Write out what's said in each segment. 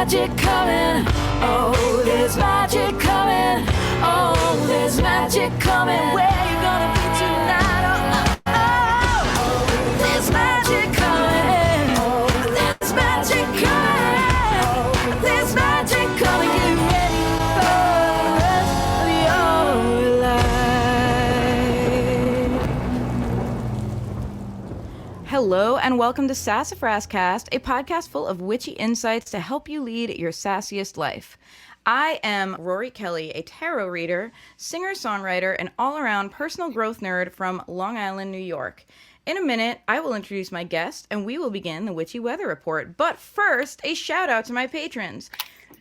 magic coming. Oh, there's magic coming. Oh, there's magic coming. Where you gonna be tonight? Oh, there's magic coming. There's magic coming. There's magic coming. Get ready for the rest of your life. Hello and welcome to SassafrasCast, a podcast full of witchy insights to help you lead your sassiest life. I am Rory Kelly, a tarot reader, singer-songwriter, and all-around personal growth nerd from Long Island, New York. In a minute, I will introduce my guest, and we will begin the Witchy Weather Report. But first, a shout-out to my patrons.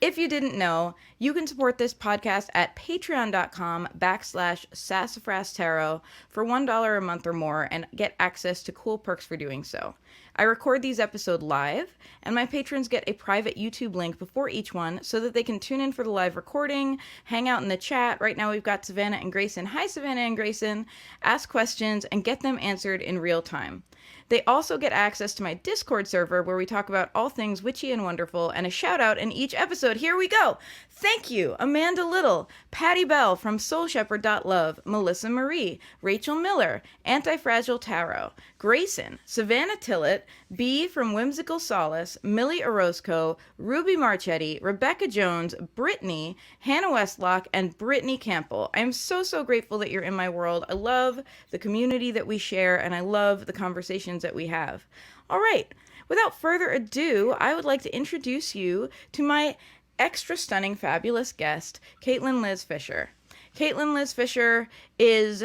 If you didn't know, you can support this podcast at patreon.com/sassafrastarot for $1 a month or more and get access to cool perks for doing so. I record these episodes live, and my patrons get a private YouTube link before each one so that they can tune in for the live recording, hang out in the chat. Right now we've got Savannah and Grayson. Hi, Savannah and Grayson. Ask questions and get them answered in real time. They also get access to my Discord server where we talk about all things witchy and wonderful, and a shout out in each episode. Here we go. Thank you, Amanda Little, Patty Bell from SoulShepherd.love, Melissa Marie, Rachel Miller, Anti-Fragile Tarot, Grayson, Savannah Tillett, B from Whimsical Solace, Millie Orozco, Ruby Marchetti, Rebecca Jones, Brittany, Hannah Westlock, and Brittany Campbell. I am so grateful that you're in my world. I love the community that we share, and I love the conversations that we have. All right, without further ado, I would like to introduce you to my extra stunning, fabulous guest, Caitlin Liz Fisher. Caitlin Liz Fisher is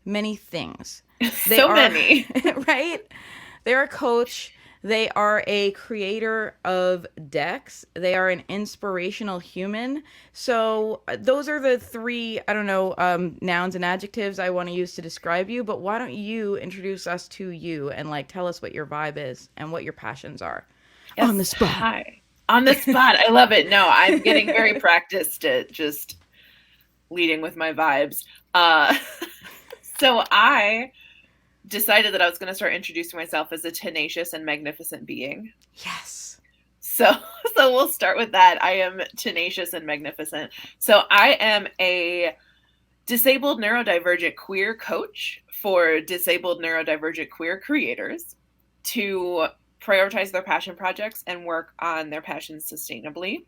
many things. Many. Right? They're a coach. They are a creator of decks. They are an inspirational human. So those are the three, nouns and adjectives I want to use to describe you. But why don't you introduce us to you and tell us what your vibe is and what your passions are? Yes. On the spot. Hi. On the spot. I love it. No, I'm getting very practiced at just leading with my vibes. So I decided that I was going to start introducing myself as a tenacious and magnificent being. Yes. So we'll start with that. I am tenacious and magnificent. So I am a disabled neurodivergent queer coach for disabled neurodivergent queer creators to prioritize their passion projects and work on their passions sustainably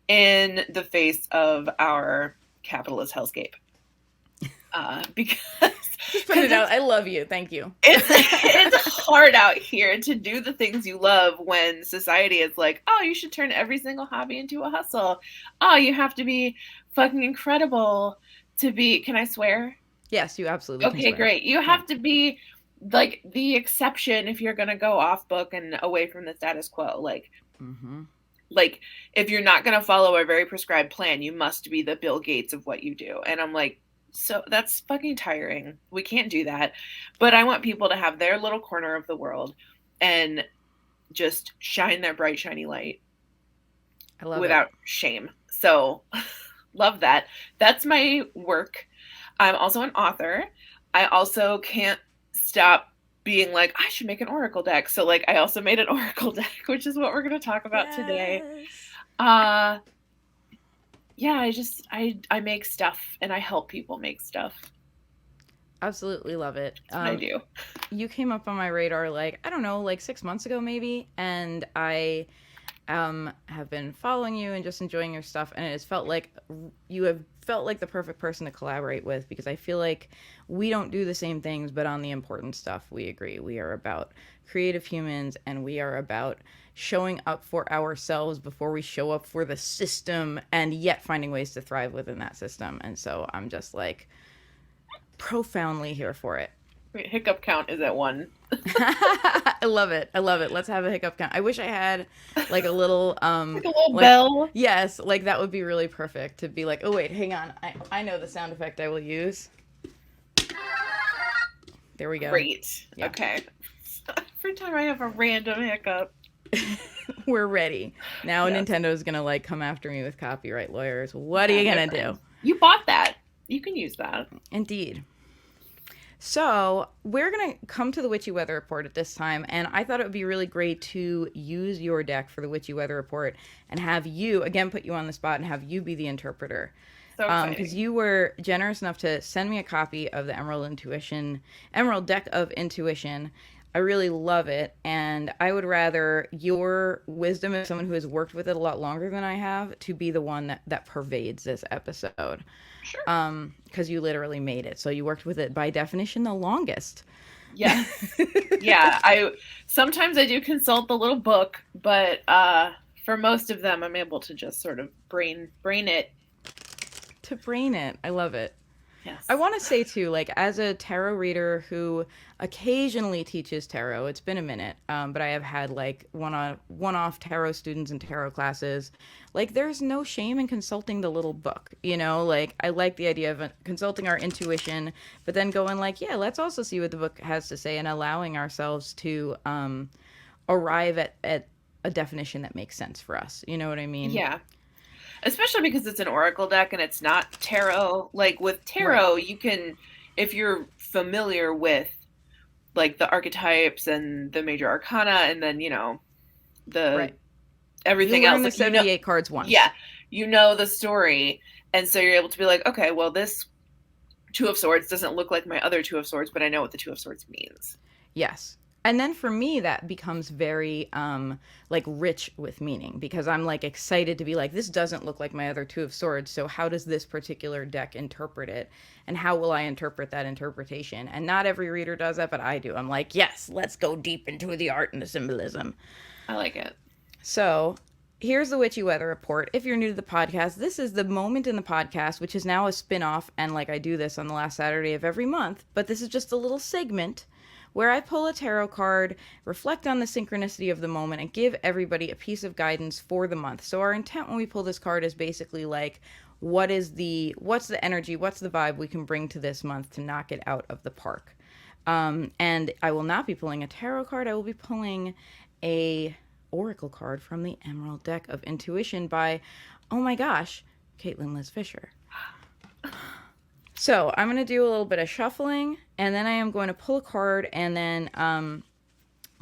in the face of our capitalist hellscape. Because just put it out. I love you. Thank you. It's hard out here to do the things you love when society is like, oh, you should turn every single hobby into a hustle. Oh, you have to be fucking incredible to be. Can I swear? Yes, you absolutely can Okay, swear. great. You have to be like the exception if you're gonna go off book and away from the status quo. Like if you're not gonna follow a very prescribed plan, you must be the Bill Gates of what you do. And I'm like, so that's fucking tiring. We can't do that. But I want people to have their little corner of the world and just shine their bright, shiny light without shame. So love that. That's my work. I'm also an author. I also can't stop being like, I should make an oracle deck. So I also made an oracle deck, which is what we're going to talk about today. Yeah, I make stuff and I help people make stuff. Absolutely love it. I do. You came up on my radar 6 months ago maybe, and I have been following you and just enjoying your stuff, and it has felt like you have felt like the perfect person to collaborate with, because I feel like we don't do the same things, but on the important stuff we agree. We are about creative humans, and we are about showing up for ourselves before we show up for the system, and yet finding ways to thrive within that system. And so I'm just profoundly here for it. Wait, hiccup count is at 1. I love it. Let's have a hiccup count. I wish I had a little a little bell. Yes, that would be really perfect to be oh wait, hang on. I know the sound effect I will use. There we go. Great. Yeah. Okay. Every time I have a random hiccup. We're ready. Now Yes. Nintendo's gonna come after me with copyright lawyers. What are you gonna do? You bought that. You can use that. Indeed. So we're gonna come to the Witchy Weather Report at this time, and I thought it would be really great to use your deck for the Witchy Weather Report and have you again put you on the spot and have you be the interpreter, So because exciting. you were generous enough to send me a copy of the Emerald Deck of Intuition. I really love it, and I would rather your wisdom as someone who has worked with it a lot longer than I have to be the one that pervades this episode. Sure. Because you literally made it. So you worked with it by definition the longest. Yes. Yeah, I sometimes I do consult the little book, but for most of them I'm able to just sort of brain it. To brain it. I love it. Yes. I want to say too, like as a tarot reader who occasionally teaches tarot, it's been a minute, but I have had like one-off tarot students and tarot classes. Like there's no shame in consulting the little book, you know. Like I like the idea of consulting our intuition, but then going like, yeah, let's also see what the book has to say, and allowing ourselves to arrive at a definition that makes sense for us. You know what I mean? Yeah. Especially because it's an oracle deck and it's not tarot. Like with Right. tarot, you can, if you're familiar with like the archetypes and the major arcana, and then the Right. You everything learn else, the like 78 cards once. yeah, the story, and so you're able to be like, okay, well, this Two of Swords doesn't look like my other Two of Swords, but I know what the Two of Swords means. Yes. And then for me that becomes very like rich with meaning because I'm like excited to be like this doesn't look like my other two of swords, so how does this particular deck interpret it and how will I interpret that interpretation? And not every reader does that, but I do. I'm like, "Yes, let's go deep into the art and the symbolism." I like it. So, here's the Witchy Weather Report. If you're new to the podcast, this is the moment in the podcast, which is now a spin off. And like I do this on the last Saturday of every month, but this is just a little segment where I pull a tarot card, reflect on the synchronicity of the moment, and give everybody a piece of guidance for the month. So, our intent when we pull this card is basically like, what's the energy, what's the vibe we can bring to this month to knock it out of the park. And I will not be pulling a tarot card. I will be pulling a oracle card from the Emerald Deck of Intuition by, oh my gosh, Caitlin Liz Fisher. So I'm going to do a little bit of shuffling, and then I am going to pull a card, and then,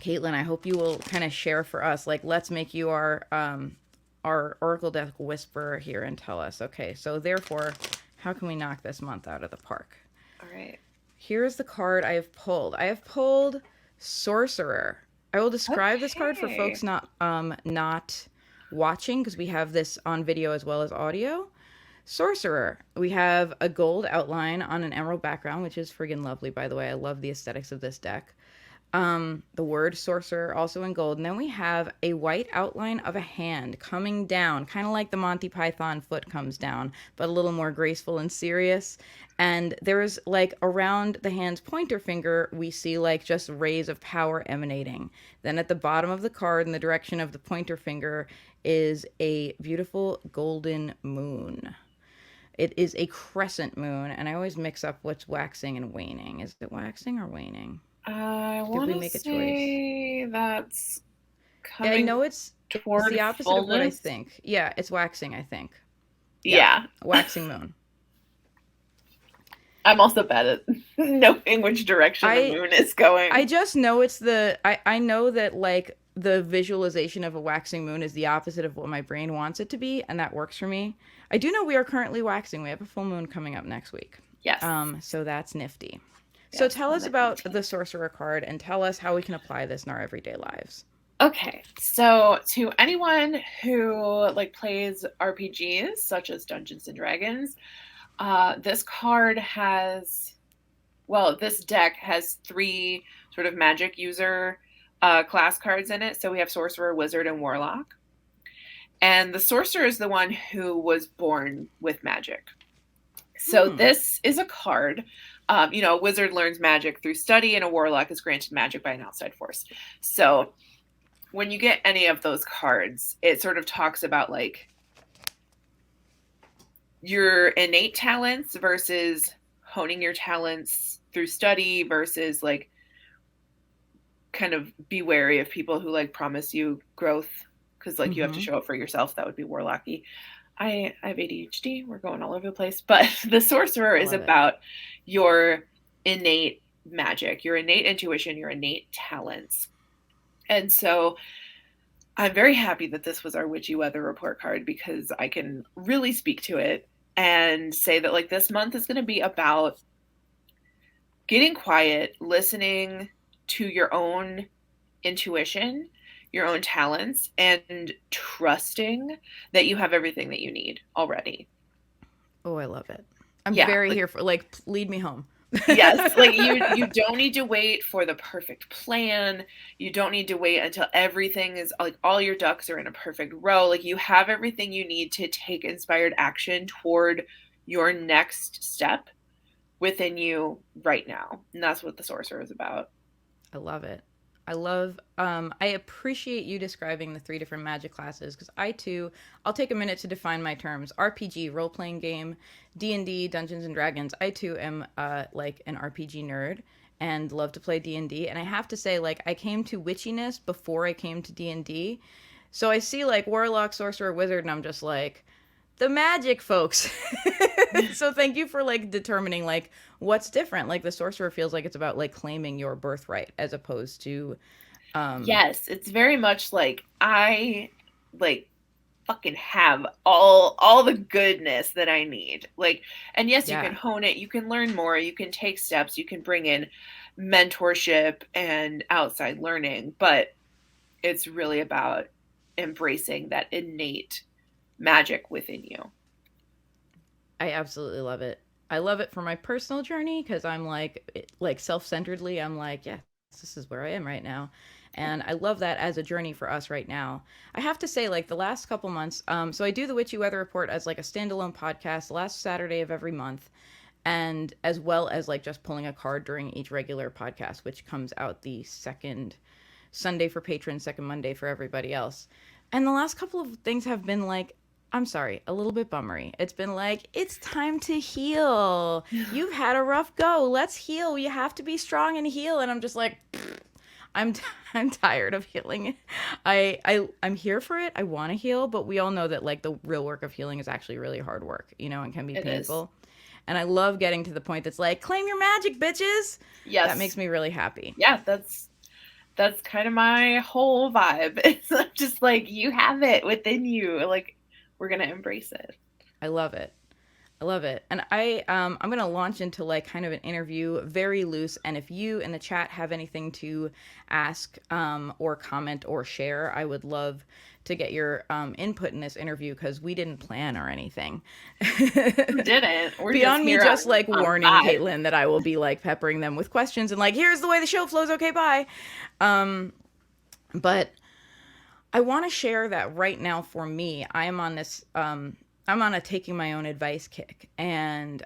Caitlin, I hope you will kind of share for us, like, let's make you our Oracle Deck Whisperer here and tell us, okay, so therefore, how can we knock this month out of the park? All right. Here's the card I have pulled. I have pulled Sorcerer. I will describe this card for Okay. folks not watching because we have this on video as well as audio. Sorcerer. We have a gold outline on an emerald background, which is friggin' lovely, by the way. I love the aesthetics of this deck. The word sorcerer also in gold. And then we have a white outline of a hand coming down, kind of like the Monty Python foot comes down, but a little more graceful and serious. And there's like around the hand's pointer finger, we see like just rays of power emanating. Then at the bottom of the card, in the direction of the pointer finger, is a beautiful golden moon. It is a crescent moon, and I always mix up what's waxing and waning. Is it waxing or waning? I Did want we to make a choice? say that's I coming know it's toward the opposite of what I fullness. think. Yeah, it's waxing, I think. Yeah, Yeah. waxing moon. I'm also bad at knowing which direction the I moon is I going. just know I know that like the visualization of a waxing moon is the opposite of what my brain wants it to be, and that works for me. I do know we are currently waxing. We have a full moon coming up next week. Yes. So that's nifty. So Yes. tell On us the about 18th. the sorcerer card and tell us how we can apply this in our everyday lives. Okay, so to anyone who like plays RPGs such as Dungeons and Dragons, this card has, well, this deck has three sort of magic user class cards in it. So we have Sorcerer, Wizard, and Warlock. And the Sorcerer is the one who was born with magic. So this is a card. A wizard learns magic through study, and a warlock is granted magic by an outside force. So when you get any of those cards, it sort of talks about like your innate talents versus honing your talents through study versus like kind of be wary of people who like promise you growth because like you have to show up for yourself. That would be warlocky. I have ADHD. We're going all over the place. But the sorcerer I is love it. about your innate magic, your innate intuition, your innate talents. And so I'm very happy that this was our witchy weather report card, because I can really speak to it and say that like this month is going to be about getting quiet, listening to your own intuition, your own talents, and trusting that you have everything that you need already. Oh, I love it. I'm Yeah, very like, here for, like, lead me home. yes, like you don't need to wait for the perfect plan. You don't need to wait until everything is like all your ducks are in a perfect row. Like you have everything you need to take inspired action toward your next step within you right now. And that's what the Sorcerer is about. I love it. I appreciate you describing the three different magic classes, because I'll take a minute to define my terms. RPG, role playing game, D&D, Dungeons and Dragons. I too am like an RPG nerd and love to play D&D. And I have to say, like, I came to witchiness before I came to D&D. So I see like warlock, sorcerer, wizard, and I'm just like, the magic folks. So thank you for like determining like what's different. Like the sorcerer feels like it's about like claiming your birthright as opposed to Yes, it's very much like I like fucking have all the goodness that I need. Like, and yes, you can yeah. hone it, you can learn more, you can take steps, you can bring in mentorship and outside learning, but it's really about embracing that innate magic within you. I absolutely love it. I love it for my personal journey because I'm like self-centeredly, I'm like, yes, this is where I am right now. And I love that as a journey for us right now. I have to say, like the last couple months, so I do the Witchy Weather Report as like a standalone podcast the last Saturday of every month, and as well as like just pulling a card during each regular podcast, which comes out the second Sunday for patrons, second Monday for everybody else. And the last couple of things have been like, I'm sorry, a little bit bummery. It's been like, it's time to heal. You've had a rough go. Let's heal. You have to be strong and heal. And I'm just like, I'm I'm tired of healing. I'm here for it. I want to heal, but we all know that like the real work of healing is actually really hard work, you know, and can be It is. painful. And I love getting to the point that's like, claim your magic, bitches. That makes Yes. me really happy. Yeah, that's kind of my whole vibe. It's just like you have it within you. Like we're gonna embrace it. I love it. I love it. And I'm going to launch into like kind of an interview, very loose, and if you in the chat have anything to ask or comment or share, I would love to get your input in this interview because we didn't plan or anything. We didn't. We're just Beyond me here just like on warning vibe. Caitlin that I will be like peppering them with questions and like, here's the way the show flows, okay, bye. But I want to share that right now for me, I'm on a taking my own advice kick. And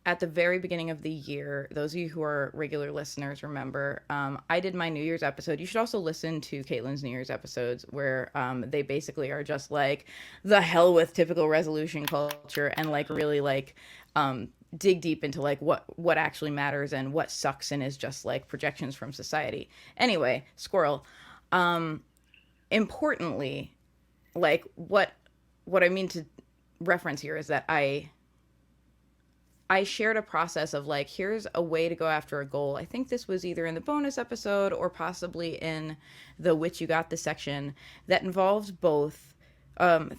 at the very beginning of the year, those of you who are regular listeners remember, I did my New Year's episode. You should also listen to Caitlin's New Year's episodes where they basically are just like the hell with typical resolution culture and like really like dig deep into like what actually matters and what sucks and is just like projections from society. Anyway, squirrel. Importantly, like what I mean to reference here is that I shared a process of like, here's a way to go after a goal. I think this was either in the bonus episode or possibly in the Which You Got This section that involved both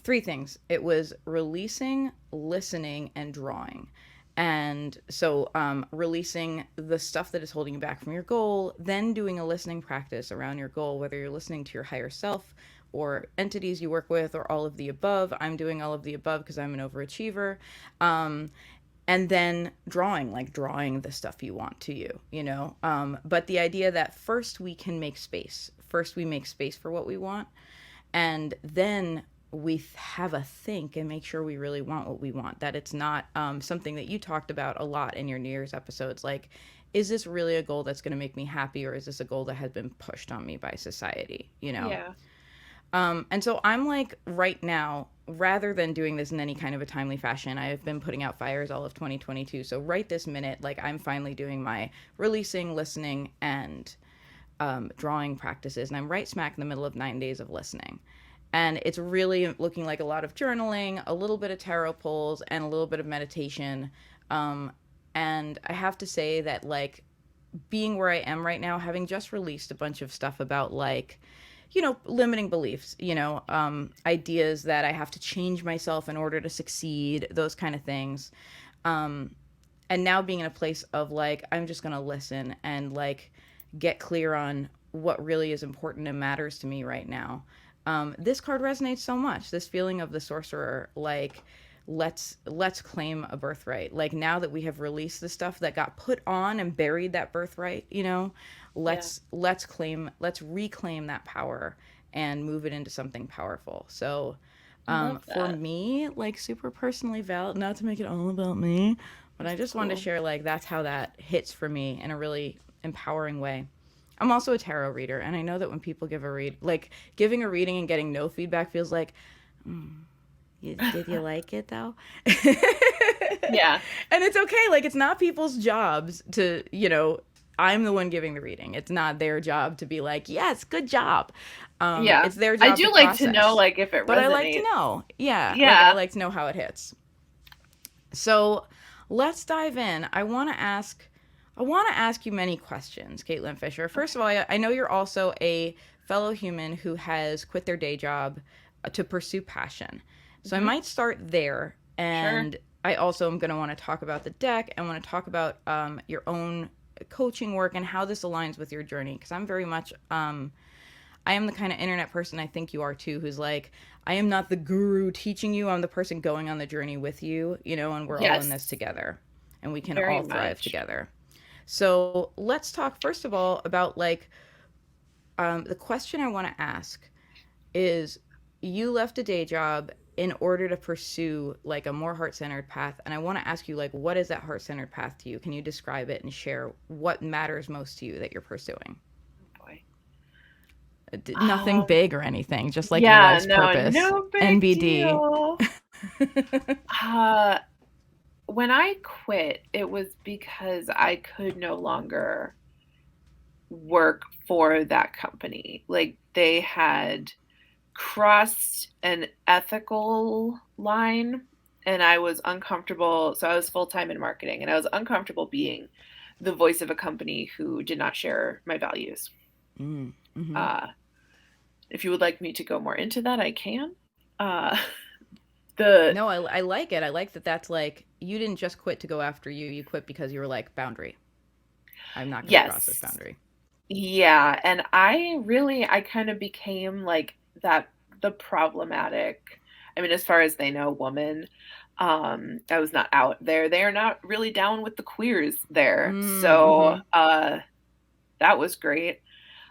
three things. It was releasing, listening, and drawing. And so releasing the stuff that is holding you back from your goal, then doing a listening practice around your goal, whether you're listening to your higher self or entities you work with or all of the above. I'm doing all of the above because I'm an overachiever. And then drawing, like drawing the stuff you want to you, you know? But the idea that first we can make space. First we make space for what we want. And then we have a think and make sure we really want what we want. That it's not something that you talked about a lot in your New Year's episodes. Like, is this really a goal that's going to make me happy, or is this a goal that has been pushed on me by society, you know? Yeah. And so I'm like, right now, rather than doing this in any kind of a timely fashion, I have been putting out fires all of 2022. So right this minute, like I'm finally doing my releasing, listening, and drawing practices. And I'm right smack in the middle of 9 days of listening. And it's really looking like a lot of journaling, a little bit of tarot pulls, and a little bit of meditation. And I have to say that, like, being where I am right now, having just released a bunch of stuff about like, limiting beliefs, ideas that I have to change myself in order to succeed, those kind of things. Um, and now being in a place of like, I'm just going to listen and like get clear on what really is important and matters to me right now. This card resonates so much. This feeling of the sorcerer, like, let's claim a birthright. Like, now that we have released the stuff that got put on and buried that birthright, Yeah. let's reclaim that power and move it into something powerful. So Love for that. me, like, super personally valid, not to make it all about me, but I just wanted to Cool. share, like, that's how that hits for me in a really empowering way. I'm also a tarot reader, and I know that when people give a read, like, giving a reading and getting no feedback feels like, did you like it though? Yeah. And it's okay. Like, it's not people's jobs to, I'm the one giving the reading. It's not their job to be like, yes, good job. Yeah. It's their I job to do like to know, process. like, if it But I like to resonates. know. Yeah. Like, I Yeah. like to know how it hits. So let's dive in. I want to ask you many questions, Caitlin Fisher. First Okay. of all, I know you're also a fellow human who has quit their day job to pursue passion. So I Hmm. might start there. Sure. And I also am going to want to talk about the deck. I want to talk about your own coaching work and how this aligns with your journey. Because I'm very much, I am the kind of internet person I think you are too, who's like, I am not the guru teaching you. I'm the person going on the journey with you, and we're all in this Yes. together and we can Very all thrive much. together. So let's talk first of all about like the question I want to ask is, you left a day job in order to pursue like a more heart-centered path, and I want to ask you, like, what is that heart-centered path to you? Can you describe it and share what matters most to you that you're pursuing? Boy. Nothing Um, big or anything, just like your yeah, life's no, purpose. no big NBD. deal. Uh, when I quit, it was because I could no longer work for that company. Like, they had crossed an ethical line, and I was uncomfortable. So I was full time in marketing, and I was uncomfortable being the voice of a company who did not share my values. Mm-hmm. Uh, if you would like me to go more into that, I can. Uh, the No, I like it. I like that that's like, you didn't just quit to go after you. You quit because you were like, boundary. I'm not going to cross this Yes, boundary. yeah, and I kind of became like that, the problematic, I mean, as far as they know, woman. I was not out there. They are not really down with the queers there. So Mm-hmm. that was great.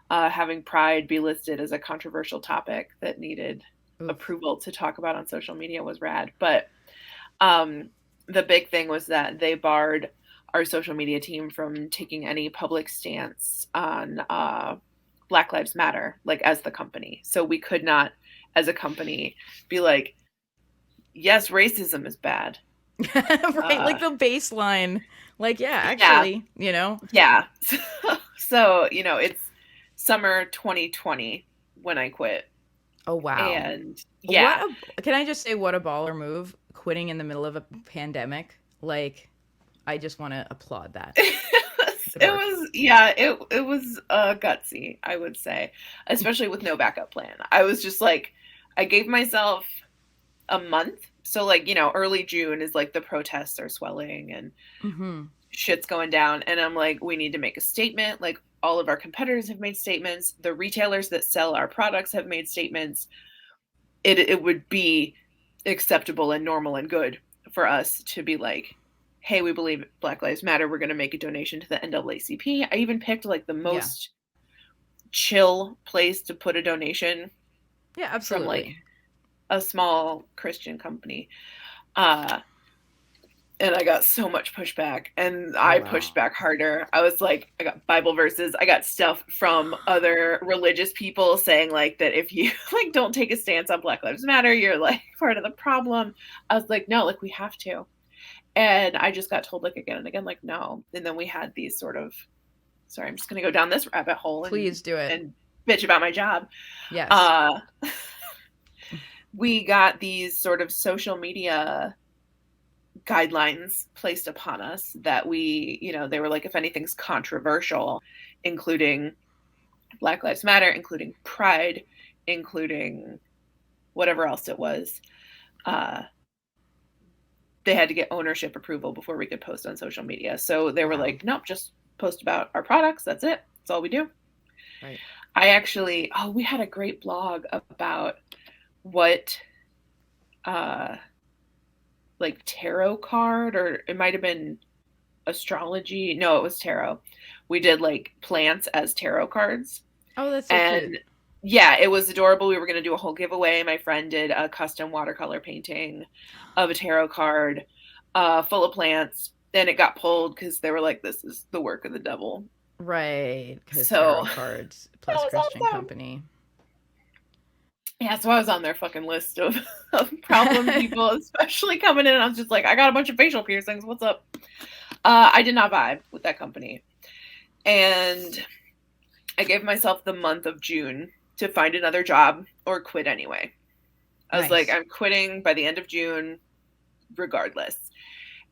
Having pride be listed as a controversial topic that needed Oof. approval to talk about on social media was rad. But um, the big thing was that they barred our social media team from taking any public stance on Black Lives Matter, like, as the company. So we could not, as a company, be like, yes, racism is bad. Right, Uh, like the baseline. Like, yeah, yeah, actually. yeah. So, it's summer 2020 when I quit. Oh wow. And What yeah, can I just say, what a baller move, quitting in the middle of a pandemic. Like, I just want to applaud that. Good it work. was, yeah, it was gutsy, I would say, especially with no backup plan. I was just like, I gave myself a month. So, like, early June is like the protests are swelling and Mhm. shit's going down, and I'm like, we need to make a statement. Like, all of our competitors have made statements, the retailers that sell our products have made statements. It would be acceptable and normal and good for us to be like, hey, we believe Black Lives Matter, we're going to make a donation to the NAACP. I even picked like the Yeah. most chill place to put a donation, Yeah, from like absolutely. a small Christian company. uh and I got so much pushback, and Oh I pushed wow. back harder. I was like, I got Bible verses, I got stuff from other religious people saying like that if you like don't take a stance on Black Lives Matter, you're like part of the problem. I was like, no, like, we have to. And I just got told like again and again, like, no. And then we had these sort of, sorry, I'm just gonna go down this rabbit hole and Please do it. bitch about my job. Yes. uh we got these sort of social media guidelines placed upon us that we, they were like, if anything's controversial, including Black Lives Matter, including Pride, including whatever else it was, they had to get ownership approval before we could post on social media. So they were like, nope, just post about our products. That's it. That's all we do. Right. I actually, we had a great blog about what, like tarot card, or it might have been astrology. No, it was tarot. We did like plants as tarot cards. Oh, that's so cute. Yeah, it was adorable. We were going to do a whole giveaway. My friend did a custom watercolor painting of a tarot card full of plants. Then it got pulled because they were like, this is the work of the devil. Right, because tarot cards plus Christian awesome. company. Yeah, so I was on their fucking list of problem people, especially coming in. I was just like, I got a bunch of facial piercings. What's up? I did not vibe with that company. And I gave myself the month of June to find another job or quit anyway. I was like, I'm quitting by the end of June, regardless.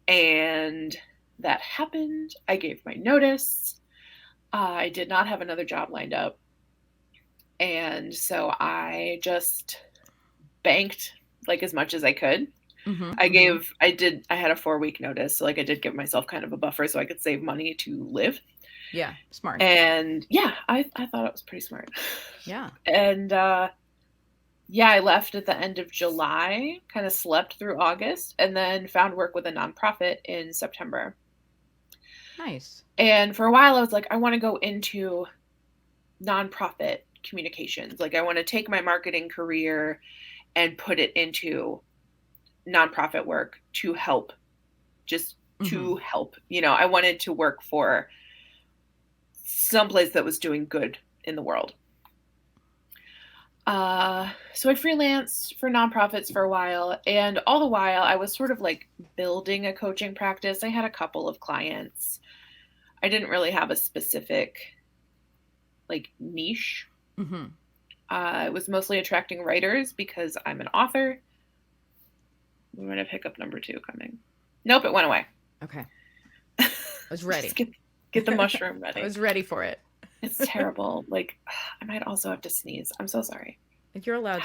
And that happened. I gave my notice. I did not have another job lined up. And so I just banked like as much as I could. Mm-hmm, I had a 4-week notice. So like I did give myself kind of a buffer so I could save money to live. Yeah, smart. And yeah, I thought it was pretty smart. Yeah. And I left at the end of July, kind of slept through August, and then found work with a nonprofit in September. Nice. And for a while I was like, I want to go into nonprofit communications. Like I want to take my marketing career and put it into nonprofit work to help, just to help. I wanted to work for someplace that was doing good in the world. So I freelanced for nonprofits for a while, and all the while I was sort of like building a coaching practice. I had a couple of clients. I didn't really have a specific like niche. It was mostly attracting writers because I'm an author. We're going to pick up number 2 coming. Nope, it went away. Okay. I was ready. Get the mushroom ready. I was ready for it. It's terrible. Like, I might also have to sneeze. I'm so sorry. You're allowed to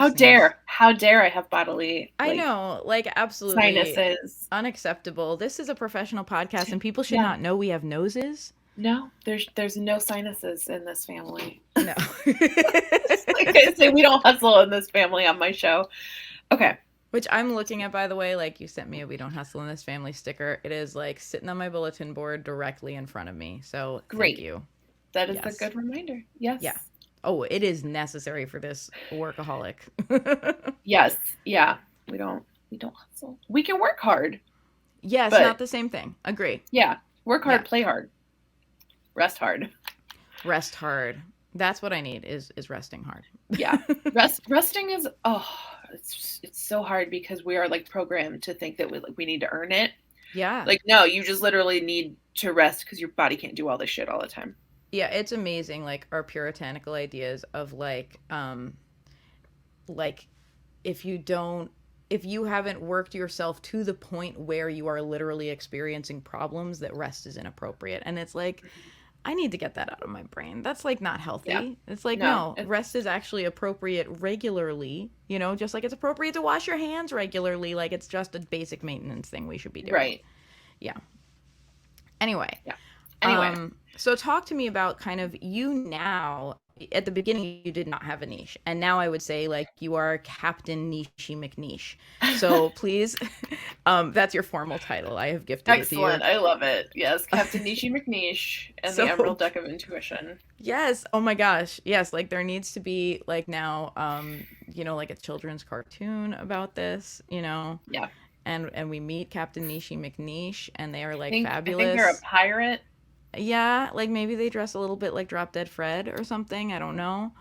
How dare I have bodily, I know, like, absolutely sinuses. Unacceptable. This is a professional podcast and people should not know we have noses. No, there's no sinuses in this family. No. Like I say, we don't hustle in this family on my show. Okay. Which I'm looking at, by the way, like you sent me a "We Don't Hustle in This Family" sticker. It is like sitting on my bulletin board directly in front of me. So great. Thank you. That is a good reminder. Yes. Yeah. Oh, it is necessary for this workaholic. Yes. Yeah. We don't hustle. We can work hard. Yes, not the same thing. Agree. Yeah. Work hard, play hard. Rest hard. Rest hard. That's what I need is resting hard. Yeah. Resting is it's so hard because we are like programmed to think that we need to earn it. Yeah. Like no, you just literally need to rest because your body can't do all this shit all the time. Yeah, it's amazing, like our puritanical ideas of like if you haven't worked yourself to the point where you are literally experiencing problems, that rest is inappropriate. And it's like, I need to get that out of my brain. That's like not healthy. Yeah. It's like, no, rest is actually appropriate regularly, just like it's appropriate to wash your hands regularly. Like it's just a basic maintenance thing we should be doing. Right. Yeah. Anyway. Yeah. Anyway. So talk to me about kind of you now. At the beginning, you did not have a niche. And now I would say, like, you are Captain Nichey McNiche. So please, that's your formal title. I have gifted it to you. Excellent. I love it. Yes, Captain Nichey McNiche and the Emerald Deck of Intuition. Yes. Oh, my gosh. Yes. Like, there needs to be, like, now, like a children's cartoon about this, Yeah. And we meet Captain Nichey McNiche, and they are, like, fabulous. I think they're a pirate. Yeah, like maybe they dress a little bit like Drop Dead Fred or something. I don't know.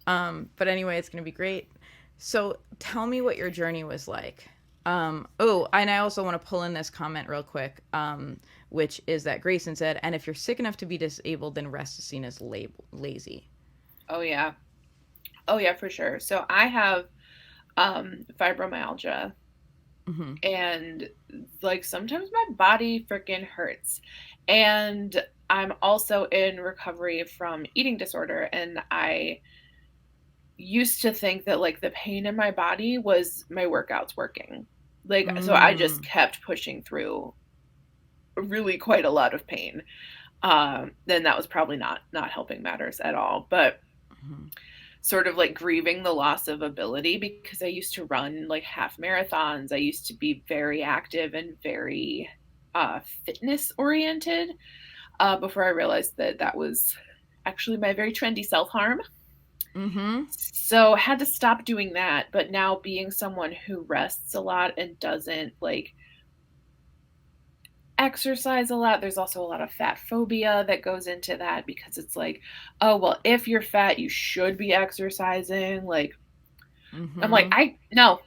But anyway, it's going to be great. So tell me what your journey was like. And I also want to pull in this comment real quick, which is that Grayson said, and if you're sick enough to be disabled, then rest is seen as lazy. Oh, yeah. Oh, yeah, for sure. So I have fibromyalgia. Mm-hmm. And like sometimes my body freaking hurts. And I'm also in recovery from eating disorder, and I used to think that like the pain in my body was my workouts working. Like so I just Mm. kept pushing through really quite a lot of pain. Then that was probably not helping matters at all. But Mm-hmm. sort of like grieving the loss of ability, because I used to run like half marathons. I used to be very active and very fitness oriented before I realized that that was actually my very trendy self harm. Mm-hmm. So I had to stop doing that. But now being someone who rests a lot and doesn't like exercise a lot, there's also a lot of fat phobia that goes into that, because it's like, oh, well, if you're fat, you should be exercising. Like, I'm like, Mm-hmm. I no,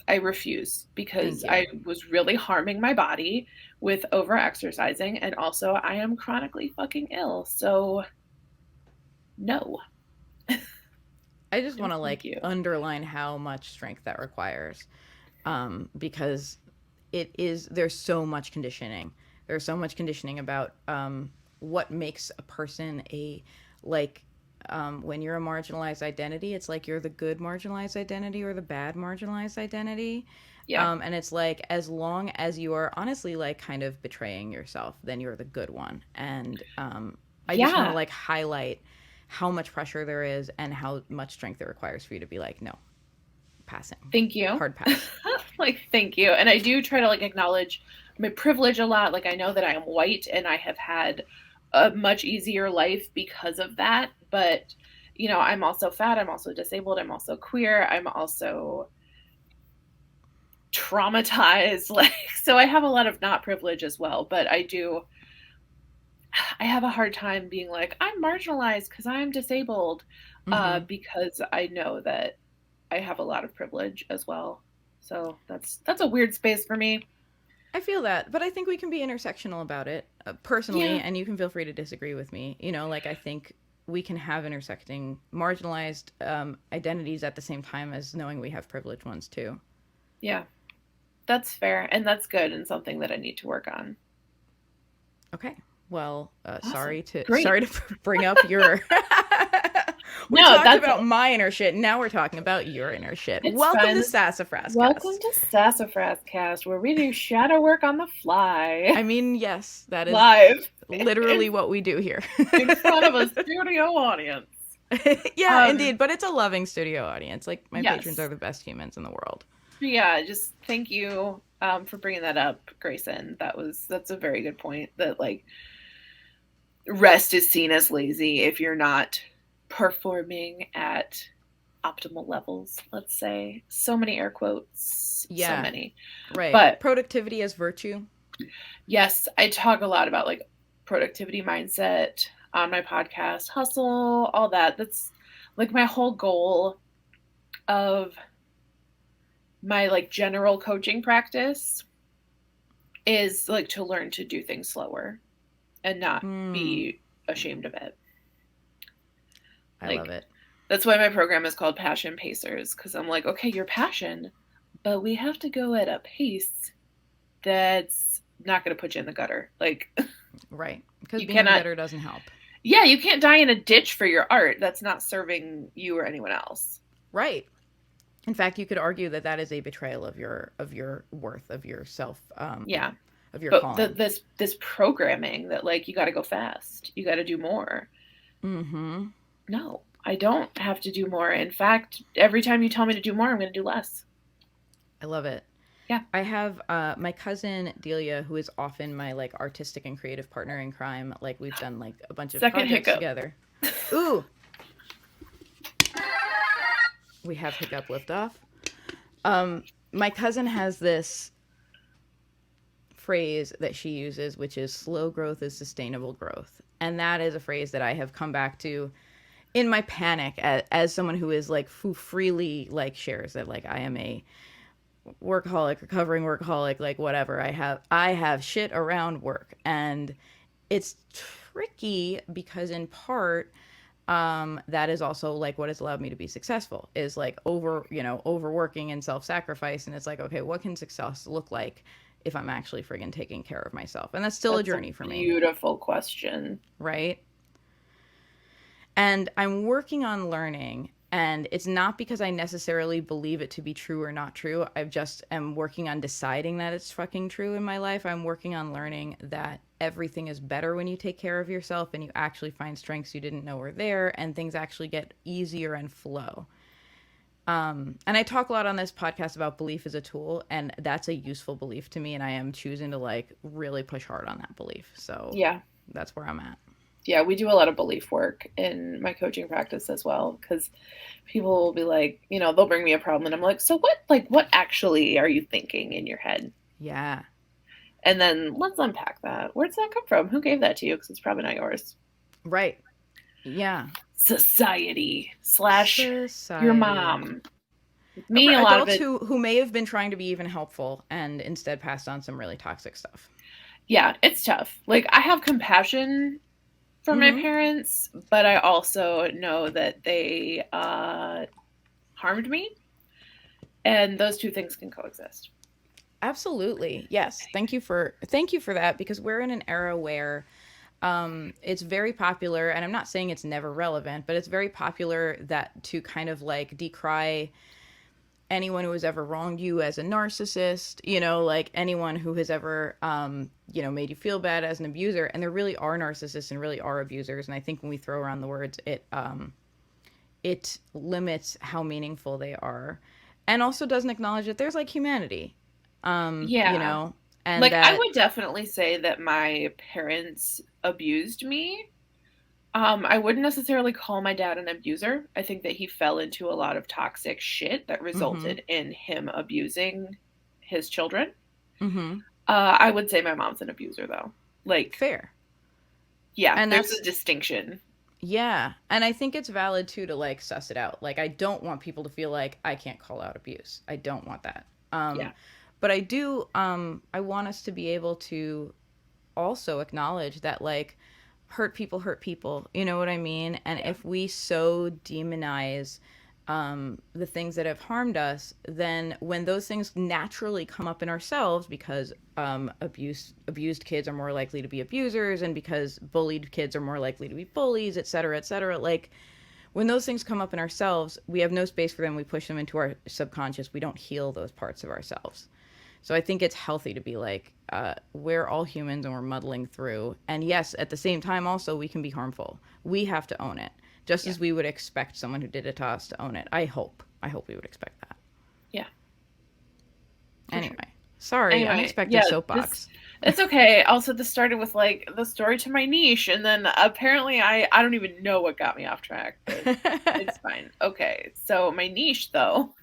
I refuse, Thank because you. I was really harming my body with over exercising, and also I am chronically fucking ill. So no. I just No, want to thank like you. underline how much strength that requires, because there's so much conditioning. There's so much conditioning about what makes a person a like when you're a marginalized identity, it's like you're the good marginalized identity or the bad marginalized identity. Yeah. And it's like as long as you are honestly like kind of betraying yourself, then you're the good one. And I just want to Yeah. like highlight how much pressure there is and how much strength it requires for you to be like, no, passing, Thank you. hard pass. Like, thank you. And I do try to like acknowledge my privilege a lot. Like, I know that I am white and I have had a much easier life because of that. But, you know, I'm also fat. I'm also disabled. I'm also queer. I'm also traumatized. Like, so I have a lot of not privilege as well. But I have a hard time being like, I'm marginalized because I'm disabled, Mm-hmm. because I know that I have a lot of privilege as well. So that's a weird space for me. I feel that, but I think we can be intersectional about it personally, Yeah. and you can feel free to disagree with me. You know, like I think we can have intersecting marginalized identities at the same time as knowing we have privileged ones too. Yeah. That's fair, and that's good, and something that I need to work on. Okay. Well, Awesome. sorry Great. to bring up your. We No, talked that's about my inner shit. Now we're talking about your inner shit. it's Welcome to fun. Welcome SassafrasCast. to SassafrasCast, where we do shadow work on the fly. I mean, yes, that is Live literally what we do here. in front of a studio audience. Yeah, Um, indeed, but it's a loving studio audience. Like my patrons are yes. the best humans in the world. Yeah, just thank you for bringing that up, Grayson. That's a very good point, that like rest is seen as lazy if you're not performing at optimal levels, let's say. So many air quotes, so Yeah, many. right. But Productivity as virtue. yes, I talk a lot about like productivity mindset on my podcast, hustle, all that. That's like my whole goal of my like general coaching practice is like to learn to do things slower and not Hmm. be ashamed of it. I love Like, it. that's why my program is called Passion Pacers, because I'm like, okay, your passion, but we have to go at a pace that's not going to put you in the gutter. Like, Right. Because you being in the cannot, gutter doesn't help. yeah, you can't die in a ditch for your art. That's not serving you or anyone else. Right. In fact, you could argue that that is a betrayal of your worth, of your self, Yeah. of your But calling. this programming that like you got to go fast, you got to do more. Mm-hmm. No, I don't have to do more. In fact, every time you tell me to do more, I'm going to do less. I love it. Yeah. I have my cousin Delia, who is often my like artistic and creative partner in crime. Like we've done like a bunch of Second projects hiccup. together. Ooh, we have hiccup liftoff. My cousin has this phrase that she uses, which is slow growth is sustainable growth. And that is a phrase that I have come back to in my panic as someone who is like who freely like shares that like I am a workaholic, recovering workaholic, like whatever. I have shit around work, and it's tricky because in part that is also like what has allowed me to be successful, is like overworking and self-sacrifice. And it's like, okay, what can success look like if I'm actually friggin' taking care of myself? And that's still a That's journey a for me, beautiful question. right? And I'm working on learning, and it's not because I necessarily believe it to be true or not true. I just am working on deciding that it's fucking true in my life. I'm working on learning that everything is better when you take care of yourself and you actually find strengths you didn't know were there, and things actually get easier and flow. And I talk a lot on this podcast about belief as a tool, and that's a useful belief to me, and I am choosing to like really push hard on that belief. So Yeah. that's where I'm at. Yeah, we do a lot of belief work in my coaching practice as well, because people will be like, they'll bring me a problem and I'm like, so what actually are you thinking in your head? Yeah. And then let's unpack that. Where does that come from? Who gave that to you? Because it's probably not yours. Right. Yeah. Society / your mom. With For me, a lot of adults it. who may have been trying to be even helpful and instead passed on some really toxic stuff. Yeah, it's tough. Like, I have compassion for my parents, but I also know that they harmed me, and those two things can coexist. Absolutely. Yes. Thank you for that, because we're in an era where it's very popular, and I'm not saying it's never relevant, but it's very popular that to kind of like decry anyone who has ever wronged you as a narcissist, like anyone who has ever, made you feel bad as an abuser. And there really are narcissists and really are abusers. And I think when we throw around the words, it limits how meaningful they are, and also doesn't acknowledge that there's like humanity, Yeah. and Like, I that, would definitely say that my parents abused me. I wouldn't necessarily call my dad an abuser. I think that he fell into a lot of toxic shit that mm-hmm, resulted in him abusing his children. mm-hmm, I would say my mom's an abuser, though. Like, fair. yeah, And there's that's, a distinction. yeah. And I think it's valid too to like suss it out. Like, I don't want people to feel like I can't call out abuse. I don't want that. Yeah. But I do, I want us to be able to also acknowledge that like hurt people, you know what I mean? And Yeah. if we so demonize the things that have harmed us, then when those things naturally come up in ourselves, because abused kids are more likely to be abusers, and because bullied kids are more likely to be bullies, et cetera, like when those things come up in ourselves, we have no space for them. We push them into our subconscious. We don't heal those parts of ourselves. So I think it's healthy to be like, we're all humans and we're muddling through. And yes, at the same time, also, we can be harmful. We have to own it, just Yeah. as we would expect someone who did it to us to own it. I hope we would expect that. Yeah. Anyway, Sure. sorry, Anyway, unexpected yeah, soapbox. it's okay. Also, this started with like the story to my niche, and then apparently I don't even know what got me off track, but it's fine. Okay, so my niche though.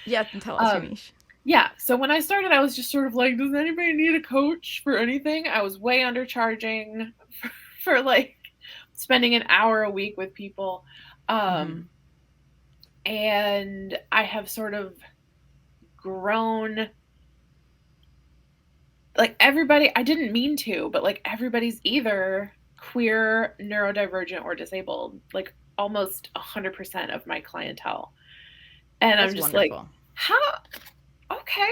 Yeah, tell us your Um, niche. yeah. So when I started, I was just sort of like, does anybody need a coach for anything? I was way undercharging for like spending an hour a week with people, and I have sort of grown. Like, everybody, I didn't mean to, but like everybody's either queer, neurodivergent, or disabled, like almost 100% of my clientele. And I'm That's just like, wonderful. how? Okay,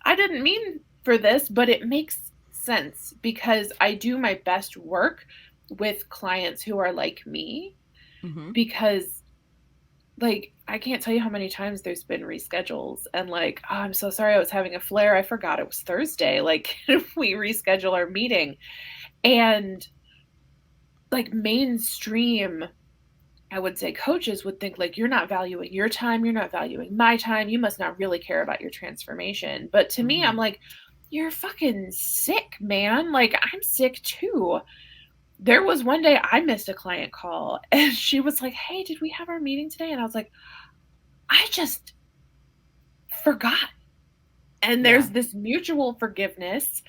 I didn't mean for this, but it makes sense because I do my best work with clients who are like me, because like, I can't tell you how many times there's been reschedules and like, oh, I'm so sorry I was having a flare. I forgot it was Thursday. Like, we reschedule our meeting. And like, mainstream, I would say coaches would think like, you're not valuing your time. You're not valuing my time. You must not really care about your transformation. But to me, I'm like, you're fucking sick, man. Like, I'm sick too. There was one day I missed a client call and she was like, hey, did we have our meeting today? And I was like, I just forgot. And Yeah. there's this mutual forgiveness.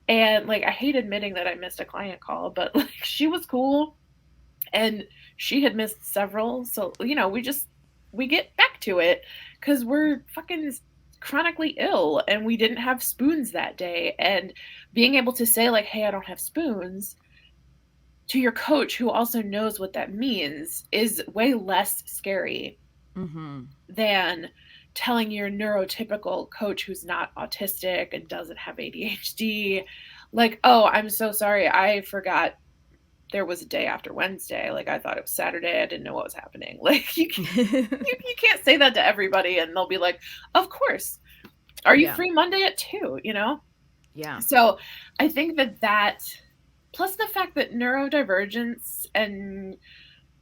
And like, I hate admitting that I missed a client call, but like, she was cool and she had missed several. So, we get back to it because we're fucking chronically ill and we didn't have spoons that day. And being able to say, like, hey, I don't have spoons, to your coach who also knows what that means is way less scary than telling your neurotypical coach who's not autistic and doesn't have ADHD, like, oh, I'm so sorry, I forgot there was a day after Wednesday. Like, I thought it was Saturday. I didn't know what was happening. Like, you can't say that to everybody and they'll be like, of course. Are you free Monday at 2, you know? Yeah. So I think that plus the fact that neurodivergence and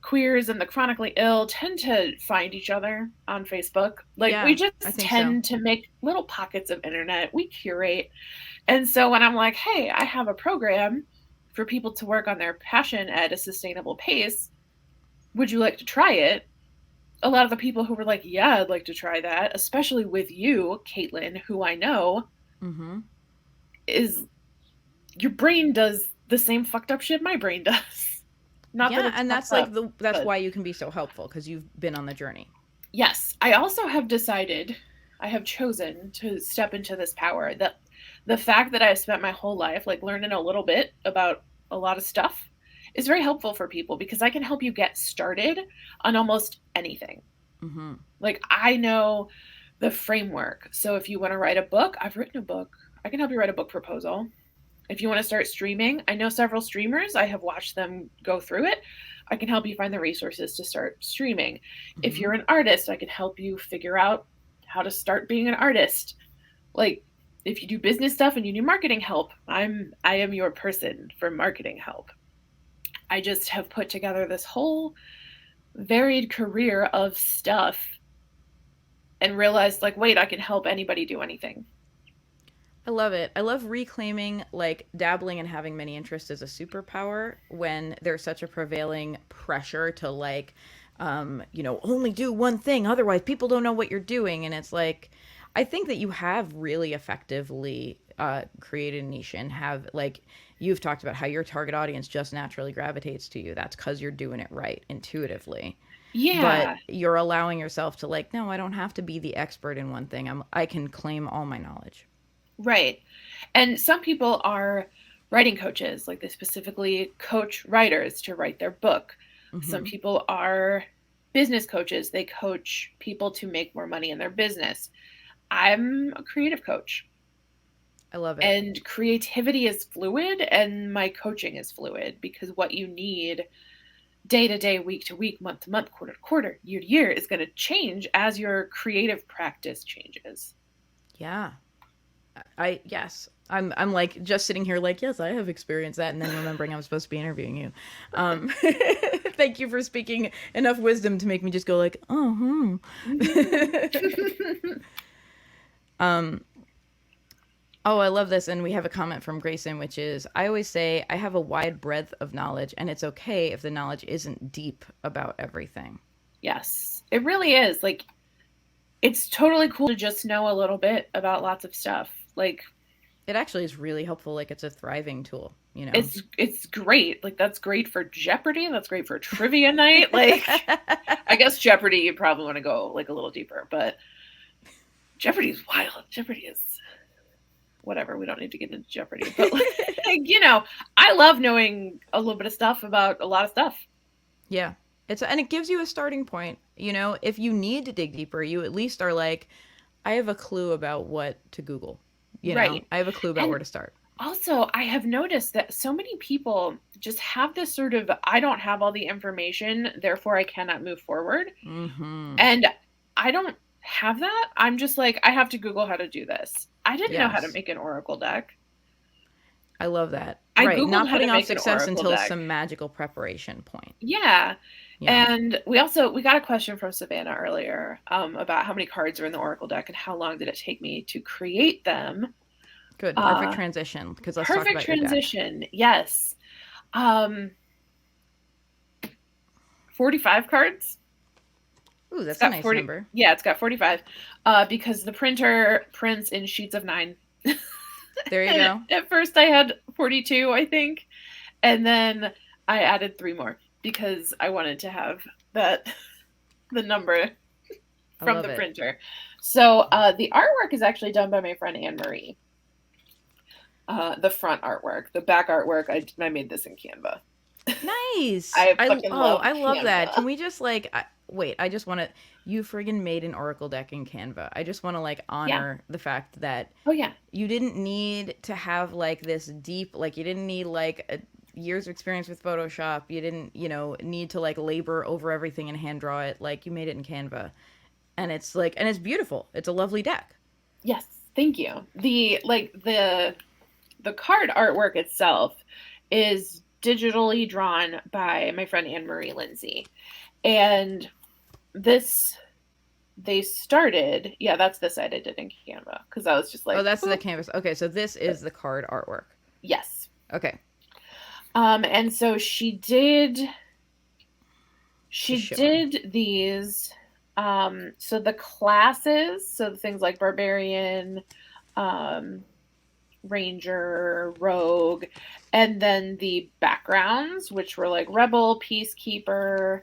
queers and the chronically ill tend to find each other on Facebook. Like, we just tend to make little pockets of internet. We curate. And so when I'm like, hey, I have a program for people to work on their passion at a sustainable pace, would you like to try it? A lot of the people who were like, yeah, I'd like to try that, especially with you, Caitlin, who I know, is your brain does the same fucked up shit my brain does. Not that and that's like that's why you can be so helpful, because you've been on the journey. Yes. I also have decided, I have chosen to step into this power, that the fact that I've spent my whole life like learning a little bit about a lot of stuff is very helpful for people, because I can help you get started on almost anything. Like, I know the framework. So if you want to write a book, I've written a book. I can help you write a book proposal. If you want to start streaming, I know several streamers. I have watched them go through it. I can help you find the resources to start streaming. If you're an artist, I can help you figure out how to start being an artist. Like, if you do business stuff and you need marketing help, I am your person for marketing help. I just have put together this whole varied career of stuff and realized, like, wait, I can help anybody do anything. I love it. I love reclaiming, like, dabbling and having many interests as a superpower when there's such a prevailing pressure to, like, only do one thing. Otherwise, people don't know what you're doing. And it's like, I think that you have really effectively created a niche and have, like, you've talked about how your target audience just naturally gravitates to you. That's because you're doing it right intuitively. Yeah. But you're allowing yourself to, like, no, I don't have to be the expert in one thing. I can claim all my knowledge. Right. And some people are writing coaches, like they specifically coach writers to write their book. Some people are business coaches. They coach people to make more money in their business. I'm a creative coach. I love it. And creativity is fluid, and my coaching is fluid, because what you need day to day, week to week, month to month, quarter to quarter, year to year is going to change as your creative practice changes. Yeah. Yes. I'm like just sitting here like, yes, I have experienced that, and then remembering I'm supposed to be interviewing you. Thank you for speaking enough wisdom to make me just go like, oh, Oh, I love this. And we have a comment from Grayson, which is, I always say I have a wide breadth of knowledge, and it's okay if the knowledge isn't deep about everything. Yes, it really is. Like, it's totally cool to just know a little bit about lots of stuff. Like, it actually is really helpful. Like, it's a thriving tool, you know? It's great. Like, that's great for Jeopardy. That's great for trivia night. Like, I guess Jeopardy, you probably want to go like a little deeper, but Jeopardy is wild. Jeopardy is whatever. We don't need to get into Jeopardy, but like, I love knowing a little bit of stuff about a lot of stuff. Yeah. And it gives you a starting point. If you need to dig deeper, you at least are like, I have a clue about what to Google. Right. I have a clue about where to start. Also, I have noticed that so many people just have this sort of, I don't have all the information, therefore I cannot move forward. And I don't have that. I'm just like, I have to Google how to do this. I didn't know how to make an Oracle deck. I love that. I right. Googled Not how putting to off make success an until deck. some magical preparation point. Yeah. And we got a question from Savannah earlier about how many cards are in the Oracle deck and how long did it take me to create them. Good. Perfect transition. Because let's talk about perfect transition. Yes. 45 cards. Ooh, that's a nice number. Yeah, it's got 45 because the printer prints in sheets of 9. There you go. At first I had 42, I think. And then I added 3 more because I wanted to have the number from the printer. So the artwork is actually done by my friend Anne Marie. The front artwork. The back artwork, I made this in Canva. Nice. I fucking love I love that. Canva. Can we just like wait, I just want to you friggin' made an Oracle deck in Canva. I just want to like Yeah. honor the fact that Oh yeah. you didn't need to have like this deep like you didn't need like a years of experience with Photoshop. You didn't, need to like labor over everything and hand draw it. Like you made it in Canva. And it's beautiful. It's a lovely deck. Yes. Thank you. The card artwork itself is digitally drawn by my friend Anne Marie Lindsay. And this they started, yeah, that's the side I did in Canva because I was just Oh, like, that's the boop. canvas. Okay, so this is the card artwork. Yes. Okay. And so Just she showing. did these. So the classes, so the things like barbarian, um, ranger, rogue, and then the backgrounds, which were like rebel, peacekeeper.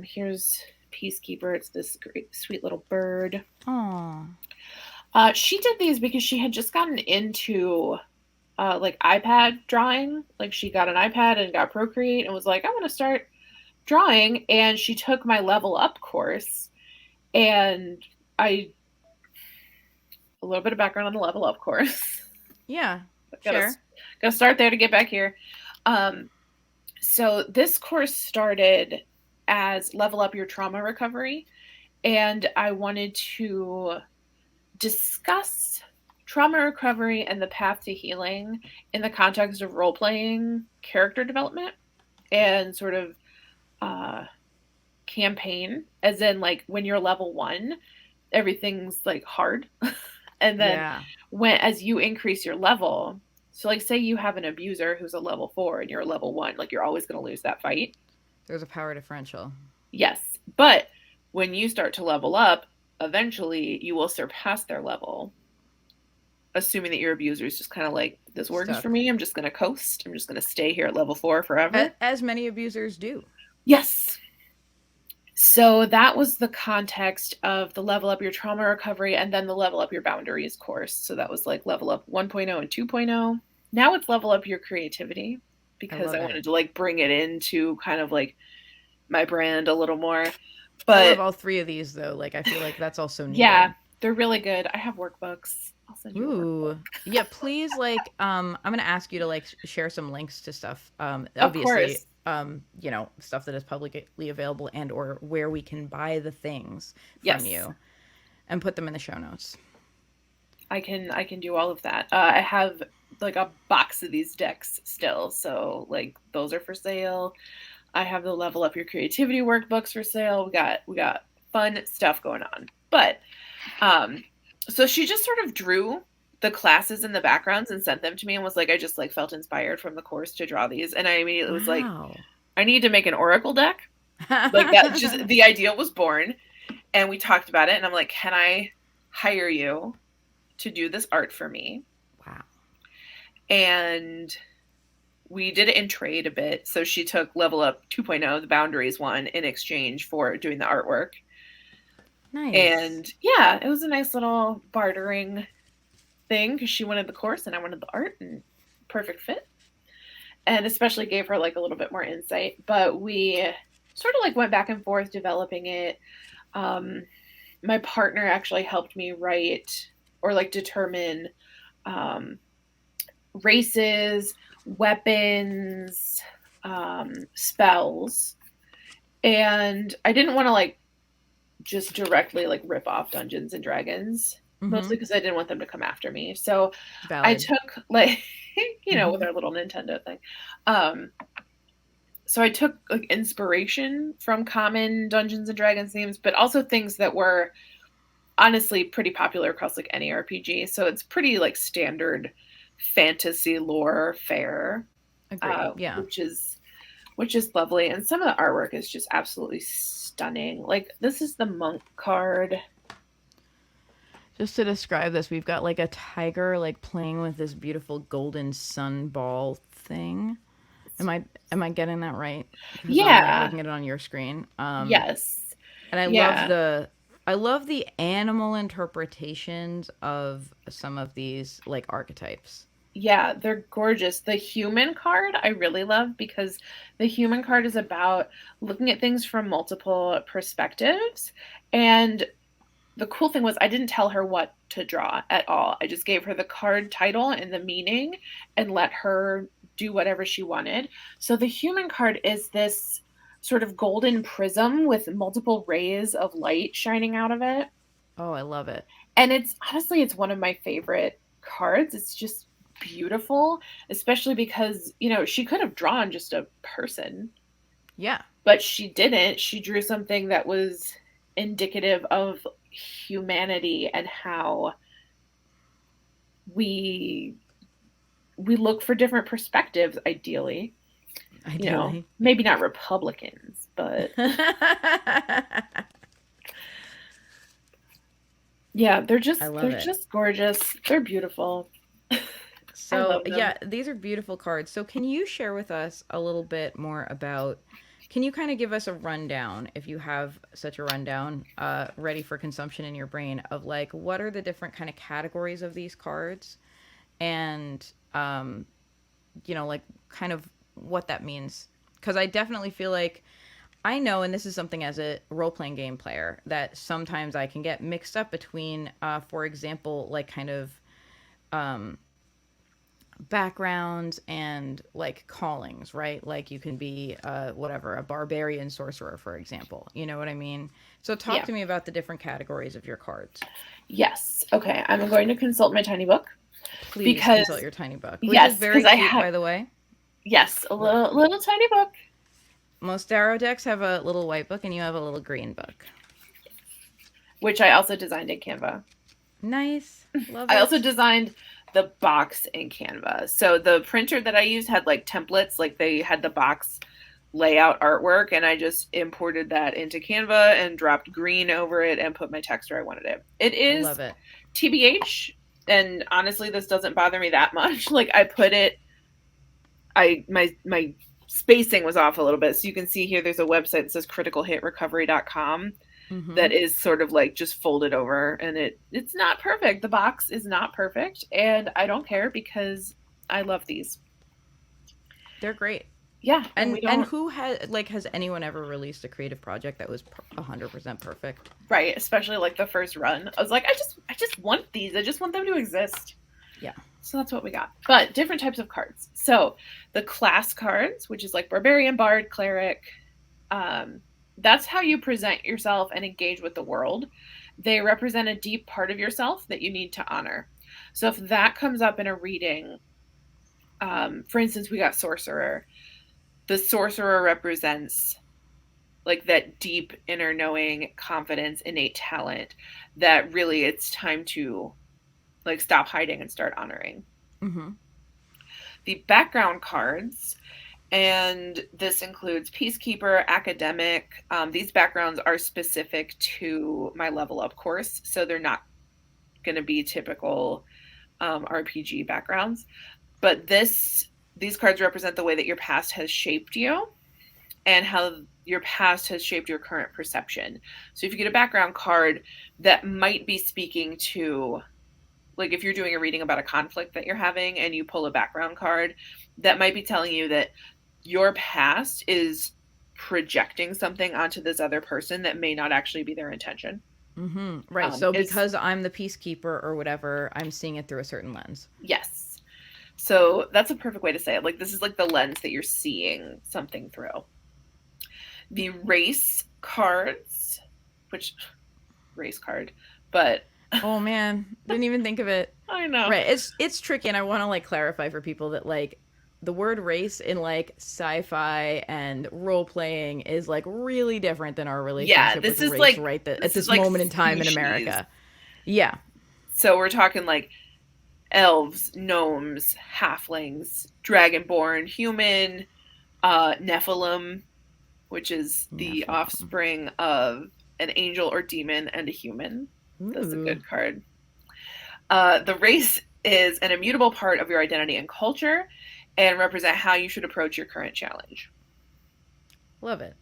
Here's peacekeeper. It's this great, sweet little bird. Oh. She did these because she had just gotten into like iPad drawing. Like she got an iPad and got Procreate and was like, I want to start drawing. And she took my level up course. And I a little bit of background on the level up course. Yeah. gotta Sure. gotta start there to get back here. So this course started as level up your trauma recovery, and I wanted to discuss trauma recovery and the path to healing in the context of role playing character development and sort of campaign, as in like when you're level 1 everything's like hard and then Yeah. as you increase your level, so like say you have an abuser who's a level 4 and you're a level 1, like you're always going to lose that fight. There's a power differential. Yes, but when you start to level up, eventually you will surpass their level, assuming that your abuser is just kind of like, this works Stuck. for me, I'm just going to coast, I'm just going to stay here at level 4 forever. As many abusers do. Yes. So that was the context of the level up your trauma recovery and then the level up your boundaries course. So that was like level up 1.0 and 2.0. Now it's level up your creativity I because love I it. wanted to like bring it into kind of like my brand a little more. I love But all three of these though. Like I feel like that's also yeah, needed. they're really good. I have workbooks. I'll send you a workbook. Ooh. Yeah, please like I'm going to ask you to like share some links to stuff. Of Obviously, course. stuff that is publicly available and or where we can buy the things from Yes. you and put them in the show notes. I can do all of that. I have like a box of these decks still. So like those are for sale. I have the level up your creativity workbooks for sale. We got fun stuff going on. But so she just sort of drew the classes and the backgrounds and sent them to me and was like, I just like felt inspired from the course to draw these. And I immediately was like, Wow. I need to make an Oracle deck. Like that, just the idea was born. And we talked about it. And I'm like, can I hire you to do this art for me? Wow. And we did it in trade a bit. So she took level up 2.0, the boundaries one, in exchange for doing the artwork. Nice. And yeah, it was a nice little bartering thing because she wanted the course and I wanted the art, and perfect fit. And especially gave her like a little bit more insight. But we sort of like went back and forth developing it. My partner actually helped me write or like determine races, weapons, spells. And I didn't want to like just directly like rip off Dungeons and Dragons, Mm-hmm. mostly because I didn't want them to come after me. So I Valid. took like, with Mm-hmm. our little Nintendo thing. So I took like inspiration from common Dungeons and Dragons themes, but also things that were honestly pretty popular across like any RPG. So it's pretty like standard fantasy lore fare, Agreed. Yeah. which is lovely. And some of the artwork is just absolutely stunning. Like this is the monk card. Just to describe this, we've got like a tiger like playing with this beautiful golden sun ball thing. Am I getting that right? Because I'm like Yeah. looking at it on your screen. Yes. And Yeah. I love the animal interpretations of some of these like archetypes. Yeah, they're gorgeous. The human card I really love because the human card is about looking at things from multiple perspectives. And the cool thing was I didn't tell her what to draw at all. I just gave her the card title and the meaning and let her do whatever she wanted. So the human card is this sort of golden prism with multiple rays of light shining out of it. Oh, I love it. And it's honestly, it's one of my favorite cards. It's just beautiful, especially because, she could have drawn just a person. Yeah. But she didn't. She drew something that was indicative of humanity and how we look for different perspectives, ideally. Ideally. Maybe not Republicans, but yeah, they're just gorgeous. They're beautiful. So, yeah, these are beautiful cards. So, can you share with us a little bit more about, can you kind of give us a rundown, if you have such a rundown, ready for consumption in your brain, of like, what are the different kind of categories of these cards? And, like kind of what that means. Because I definitely feel like I know, and this is something as a role playing game player, that sometimes I can get mixed up between, for example, like kind of backgrounds and like callings, right? Like you can be whatever, a barbarian sorcerer, for example. You know what I mean? So talk to me about the different categories of your cards. Yes. Okay. I'm going to consult my tiny book. Please consult your tiny book, which is very cute, by the way. Yes, a little tiny book. Most tarot decks have a little white book, and you have a little green book, which I also designed in Canva. Nice. Love it. I also designed the box in Canva. So the printer that I used had like templates, like they had the box layout artwork, and I just imported that into Canva and dropped green over it and put my text where I wanted it. It is, I love it. TBH, and honestly, this doesn't bother me that much. Like I put it, my spacing was off a little bit. So you can see here, there's a website that says criticalhitrecovery.com. Mm-hmm. That is sort of like just folded over, and it's not perfect. The box is not perfect, and I don't care because I love these. They're great. Yeah. And who has anyone ever released a creative project that was 100% perfect? Right, especially like the first run. I was like, I just want these. I just want them to exist. Yeah. So that's what we got. But different types of cards. So the class cards, which is like barbarian, bard, cleric, that's how you present yourself and engage with the world. They represent a deep part of yourself that you need to honor. So if that comes up in a reading, for instance, we got Sorcerer. The Sorcerer represents like that deep inner knowing, confidence, innate talent that really it's time to like stop hiding and start honoring. Mm-hmm. The background cards, and this includes peacekeeper, academic. These backgrounds are specific to my level up course, so they're not going to be typical RPG backgrounds. But these cards represent the way that your past has shaped you and how your past has shaped your current perception. So if you get a background card that might be speaking to, like if you're doing a reading about a conflict that you're having and you pull a background card, that might be telling you that your past is projecting something onto this other person that may not actually be their intention. Mm-hmm. Right. So because I'm the peacekeeper or whatever, I'm seeing it through a certain lens. Yes. So that's a perfect way to say it. Like this is like the lens that you're seeing something through. The race cards, but oh man, didn't even think of it. I know. Right. It's tricky, and I want to like clarify for people that like the word race in like sci-fi and role playing is like really different than our relationship with race, like, right? At this moment in time species. In America. Yeah. So we're talking like elves, gnomes, halflings, dragonborn, human, Nephilim, which is the offspring of an angel or demon and a human. Ooh. That's a good card. The race is an immutable part of your identity and culture and represent how you should approach your current challenge. Love it.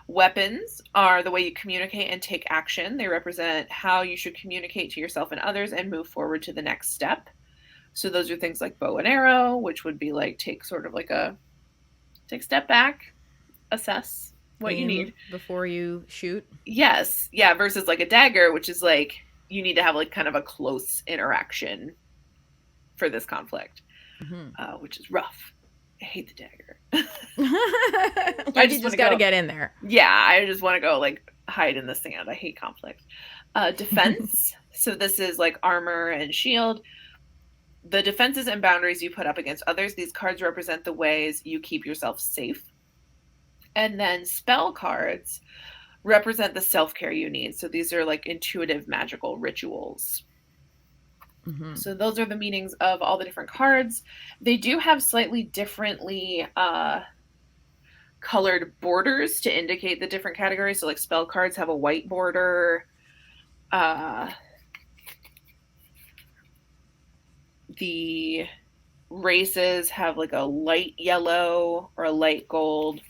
Weapons are the way you communicate and take action. They represent how you should communicate to yourself and others and move forward to the next step. So those are things like bow and arrow, which would be like take a step back, assess what you Aim need. before you shoot. Yes, yeah, versus like a dagger, which is like you need to have like kind of a close interaction for this conflict, Mm-hmm. which is rough. I hate the dagger. I Like you just want just to got to go. get in there. Yeah, I just want to go like hide in the sand. I hate conflict. Defense. So this is like armor and shield. The defenses and boundaries you put up against others. These cards represent the ways you keep yourself safe. And then spell cards represent the self care you need. So these are like intuitive magical rituals. Mm-hmm. So those are the meanings of all the different cards. They do have slightly differently colored borders to indicate the different categories. So like spell cards have a white border. The races have like a light yellow or a light gold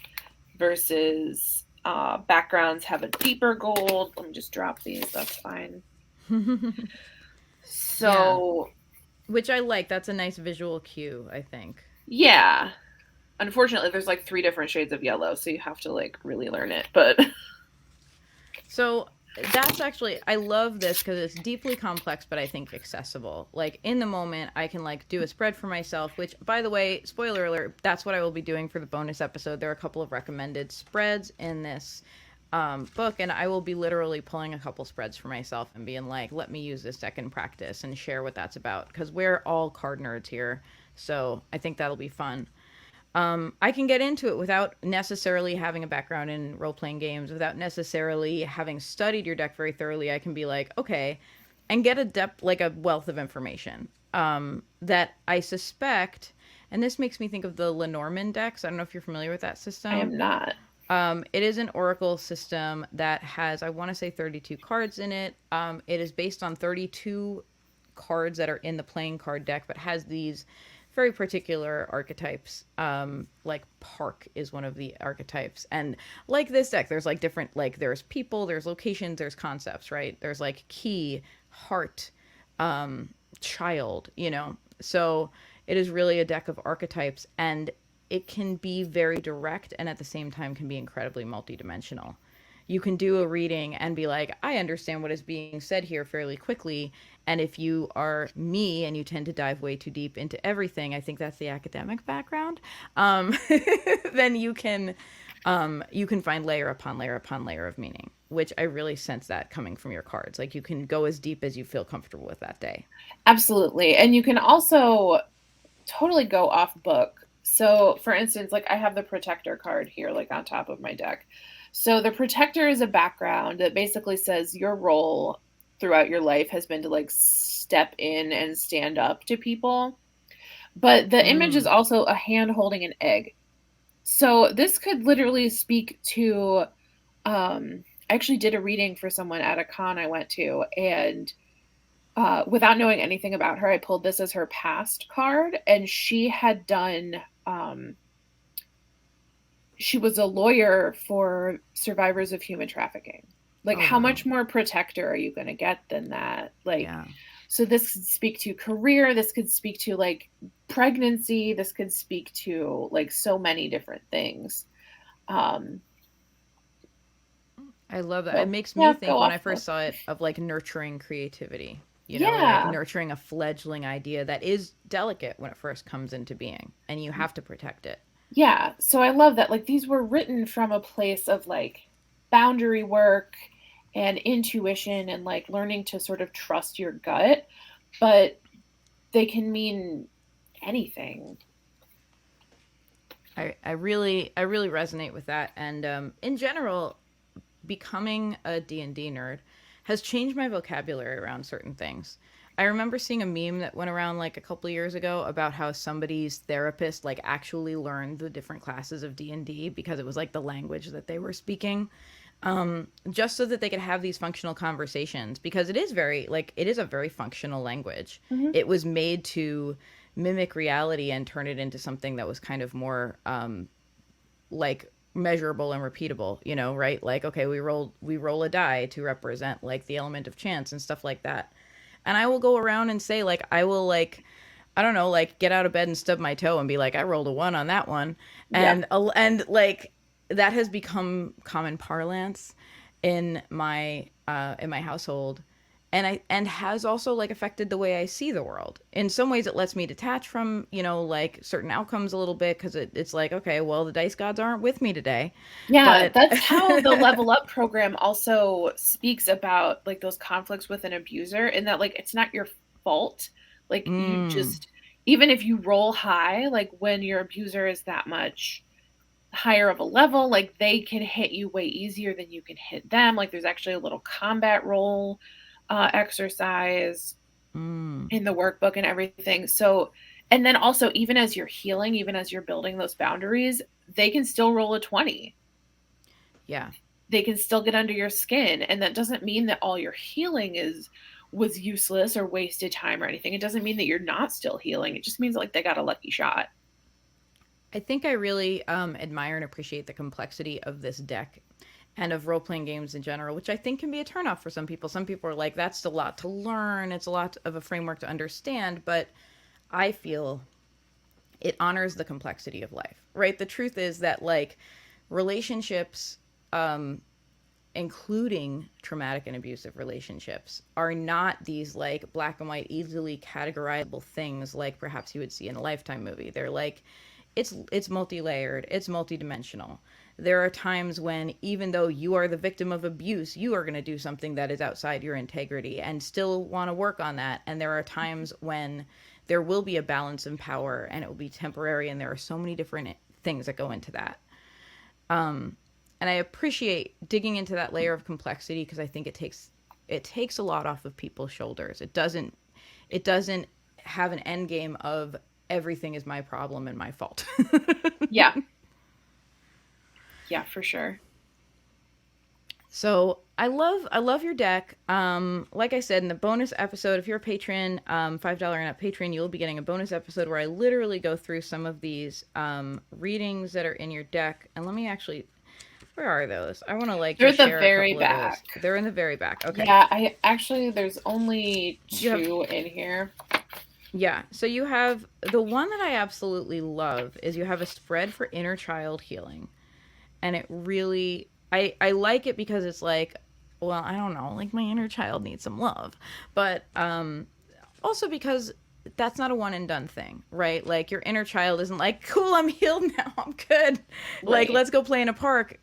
versus backgrounds have a deeper gold. Let me just drop these. That's fine. Yeah. So, Which I like. That's a nice visual cue, I think. yeah. Unfortunately, there's like 3 different shades of yellow, so you have to like really learn it. But So that's actually, I love this because it's deeply complex, but I think accessible. Like in the moment, I can like do a spread for myself, which by the way, spoiler alert, that's what I will be doing for the bonus episode. There are a couple of recommended spreads in this book, and I will be literally pulling a couple spreads for myself and being like, let me use this deck in practice and share what that's about because we're all card nerds here. So I think that'll be fun. I can get into it without necessarily having a background in role playing games, without necessarily having studied your deck very thoroughly. I can be like, okay, and get a depth, like a wealth of information that I suspect. And this makes me think of the Lenormand decks. I don't know if you're familiar with that I system. am not. It is an oracle system that has, I want to say, 32 cards in it. It is based on 32 cards that are in the playing card deck, but has these very particular archetypes. Like Park is one of the archetypes, and like this deck, there's like different, like there's people, there's locations, there's concepts, right? There's like key, heart, child, you know. So it is really a deck of archetypes, and it can be very direct and at the same time can be incredibly multidimensional. You can do a reading and be like, I understand what is being said here fairly quickly. And if you are me and you tend to dive way too deep into everything, I think that's the academic background. Then you can find layer upon layer upon layer of meaning, which I really sense that coming from your cards. Like you can go as deep as you feel comfortable with that day. Absolutely. And you can also totally go off book. So, for instance, like I have the protector card here, like on top of my deck. So, the protector is a background that basically says your role throughout your life has been to like step in and stand up to people. But the image is also a hand holding an egg. So, this could literally speak to. I actually did a reading for someone at a con I went to, and without knowing anything about her, I pulled this as her past card, and she had done. She was a lawyer for survivors of human trafficking. Like, Oh, how wow. much more protector are you going to get than that? Like, Yeah. so this could speak to career. This could speak to like pregnancy. This could speak to like so many different things. Um, I love that. It so makes me yeah, go think when off I first book. saw it of like nurturing creativity, you know, like Yeah, nurturing a fledgling idea that is delicate when it first comes into being and you have to protect it. yeah. So I love that. Like these were written from a place of like boundary work and intuition and like learning to sort of trust your gut, but they can mean anything. I really resonate with that. And in general, becoming a D&D nerd has changed my vocabulary around certain things. I remember seeing a meme that went around like a couple of years ago about how somebody's therapist like actually learned the different classes of D&D because it was like the language that they were speaking, just so that they could have these functional conversations because it is very like it is a very functional language. Mm-hmm. It was made to mimic reality and turn it into something that was kind of more like measurable and repeatable, you know, right? Like, okay, we roll a die to represent like the element of chance and stuff like that. And I will go around and say like I will like I don't know, like get out of bed and stub my toe and be like, I rolled a 1 on that one. Yeah. And like that has become common parlance in my household, and has also like affected the way I see the world. In some ways it lets me detach from, like certain outcomes a little bit, because it's like, okay, well, the dice gods aren't with me today. Yeah, But that's how the Level Up program also speaks about like those conflicts with an abuser, and that like it's not your fault. Like you mm, just, even if you roll high, like when your abuser is that much higher of a level, like they can hit you way easier than you can hit them. Like there's actually a little combat roll exercise mm, in the workbook and everything. So, and then also, even as you're healing, even as you're building those boundaries, they can still roll a 20. yeah. They can still get under your skin. And that doesn't mean that all your healing was useless or wasted time or anything. It doesn't mean that you're not still healing. It just means like they got a lucky shot. I think I really admire and appreciate the complexity of this deck and of role playing games in general, which I think can be a turnoff for some people. Some people are like, that's a lot to learn, it's a lot of a framework to understand. But I feel it honors the complexity of life, right? The truth is that, like, relationships, um, including traumatic and abusive relationships, are not these like black and white, easily categorizable things like perhaps you would see in a Lifetime movie. They're like, it's multi-layered, it's multidimensional. There are times when, even though you are the victim of abuse, you are going to do something that is outside your integrity and still want to work on that. And there are times when there will be a balance in power, and it will be temporary, and there are so many different things that go into that. And I appreciate digging into that layer of complexity, because I think it takes a lot off of people's shoulders. It doesn't have an end game of everything is my problem and my fault. Yeah. Yeah, for sure. So I love your deck. Like I said in the bonus episode, if you're a patron, $5 and up patron, you'll be getting a bonus episode where I literally go through some of these readings that are in your deck. And let me actually, where are those? I want to like They're just at the share a very couple of back. those. They're in the very back. Okay. Yeah, I actually, there's only You have, two in here. yeah. So you have the one that I absolutely love is you have a spread for inner child healing. And it really, I like it because it's like, well, I don't know, like my inner child needs some love. But also because that's not a one and done thing, right? Like your inner child isn't like, cool, I'm healed now, I'm good. Like, Right. let's go play in a park.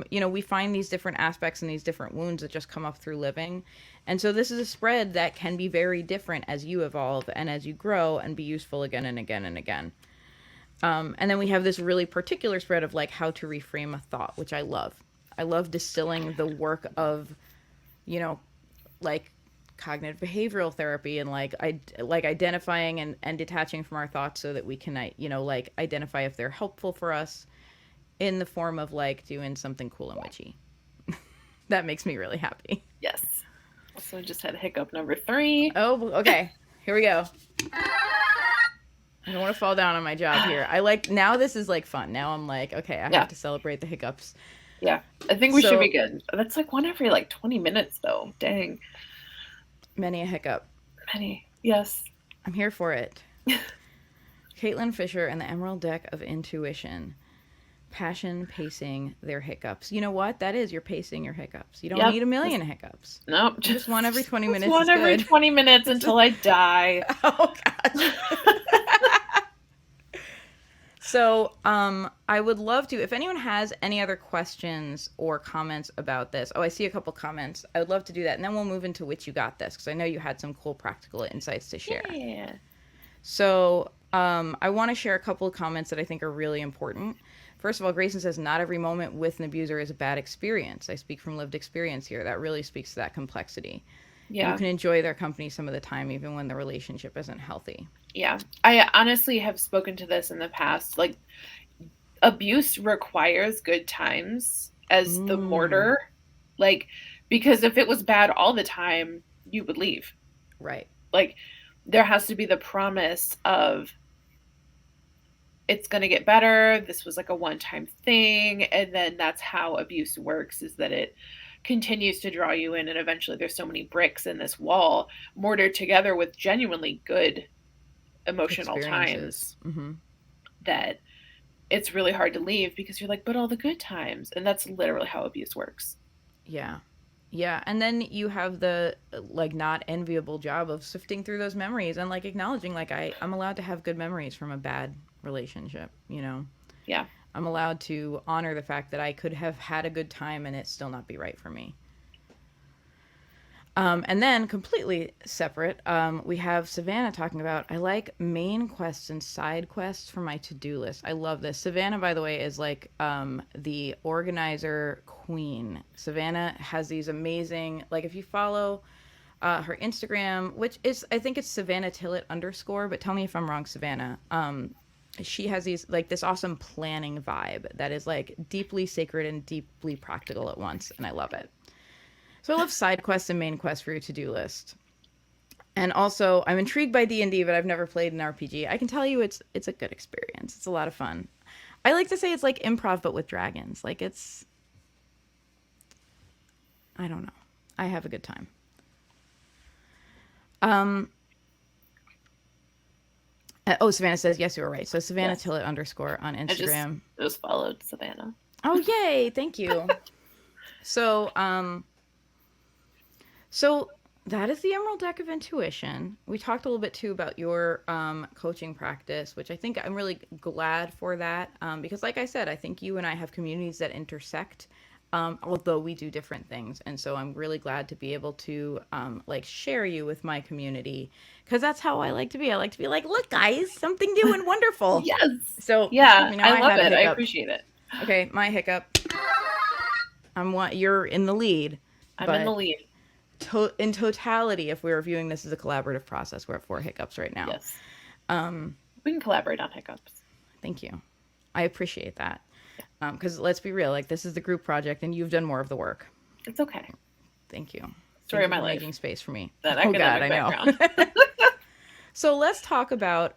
We find these different aspects and these different wounds that just come up through living. And so this is a spread that can be very different as you evolve and as you grow, and be useful again and again and again. And then we have this really particular spread of like how to reframe a thought, which I love. I love distilling the work of, you know, like cognitive behavioral therapy, and like I like identifying and detaching from our thoughts so that we can, like identify if they're helpful for us in the form of like doing something cool and witchy. That makes me really happy. Yes. So I just had hiccup number 3. Oh, okay. Here we go. I don't want to fall down on my job here. I like, now this is like fun. Now I'm like, okay, I Yeah. have to celebrate the hiccups. Yeah. I think we should be So good. That's like one every like 20 minutes though. Dang. many a hiccup. Penny. Yes. I'm here for it. Caitlin Fisher and the Emerald Deck of Intuition. Passion pacing their hiccups. You know what? That is, you're pacing your hiccups. You don't Yep. need a million hiccups. Nope. Just one every 20 Just minutes one is every good. 20 minutes until I die. Oh, gosh. So, I would love to, if anyone has any other questions or comments about this. Oh, I see a couple comments. I would love to do that. And then we'll move into which you got this, because I know you had some cool practical insights to share. Yeah. So, I want to share a couple of comments that I think are really important. First of all, Grayson says, not every moment with an abuser is a bad experience. I speak from lived experience here. That really speaks to that complexity. Yeah. You can enjoy their company some of the time, even when the relationship isn't healthy. Yeah. I honestly have spoken to this in the past. Like, abuse requires good times as the mortar. Like, because if it was bad all the time, you would leave. Right. Like, there has to be the promise of it's going to get better. This was like a one-time thing. And then that's how abuse works, is that it continues to draw you in. And eventually there's so many bricks in this wall mortared together with genuinely good emotional experiences. times that it's really hard to leave because you're like, but all the good times. And that's literally how abuse works. Yeah. Yeah, and then you have the like not enviable job of sifting through those memories and like acknowledging like I'm allowed to have good memories from a bad relationship, you know. Yeah. I'm allowed to honor the fact that I could have had a good time and it still not be right for me. And then completely separate, we have Savannah talking about I like main quests and side quests for my to-do list. I love this. Savannah, by the way, is like the organizer queen. Savannah has these amazing, like if you follow her Instagram, which is I think it's Savannah Tillett _, but tell me if I'm wrong, Savannah. She has these like this awesome planning vibe that is like deeply sacred and deeply practical at once, and I love it. So I love side quests and main quests for your to-do list. And also, I'm intrigued by D&D, but I've never played an RPG. I can tell you it's a good experience. It's a lot of fun. I like to say it's like improv, but with dragons. Like it's, I don't know. I have a good time. Oh, Savannah says, yes, you were right. So Savannah Tillett _ on Instagram. I just followed Savannah. Oh, yay. Thank you. So that is the Emerald Deck of Intuition. We talked a little bit too about your coaching practice, which I think I'm really glad for that because, like I said, I think you and I have communities that intersect, although we do different things. And so I'm really glad to be able to like share you with my community because that's how I like to be. I like to be like, look, guys, something new and wonderful. Yes. So yeah, I love it. I appreciate it. Okay, my hiccup. You're in the lead. I'm in the lead. In totality, if we're viewing this as a collaborative process, we're at 4 hiccups right now. Yes. We can collaborate on hiccups. Thank you. I appreciate that. Because let's be real, like this is the group project, and you've done more of the work. It's okay. Thank you. Story of my life. Making space for me. That oh God, I know. So let's talk about.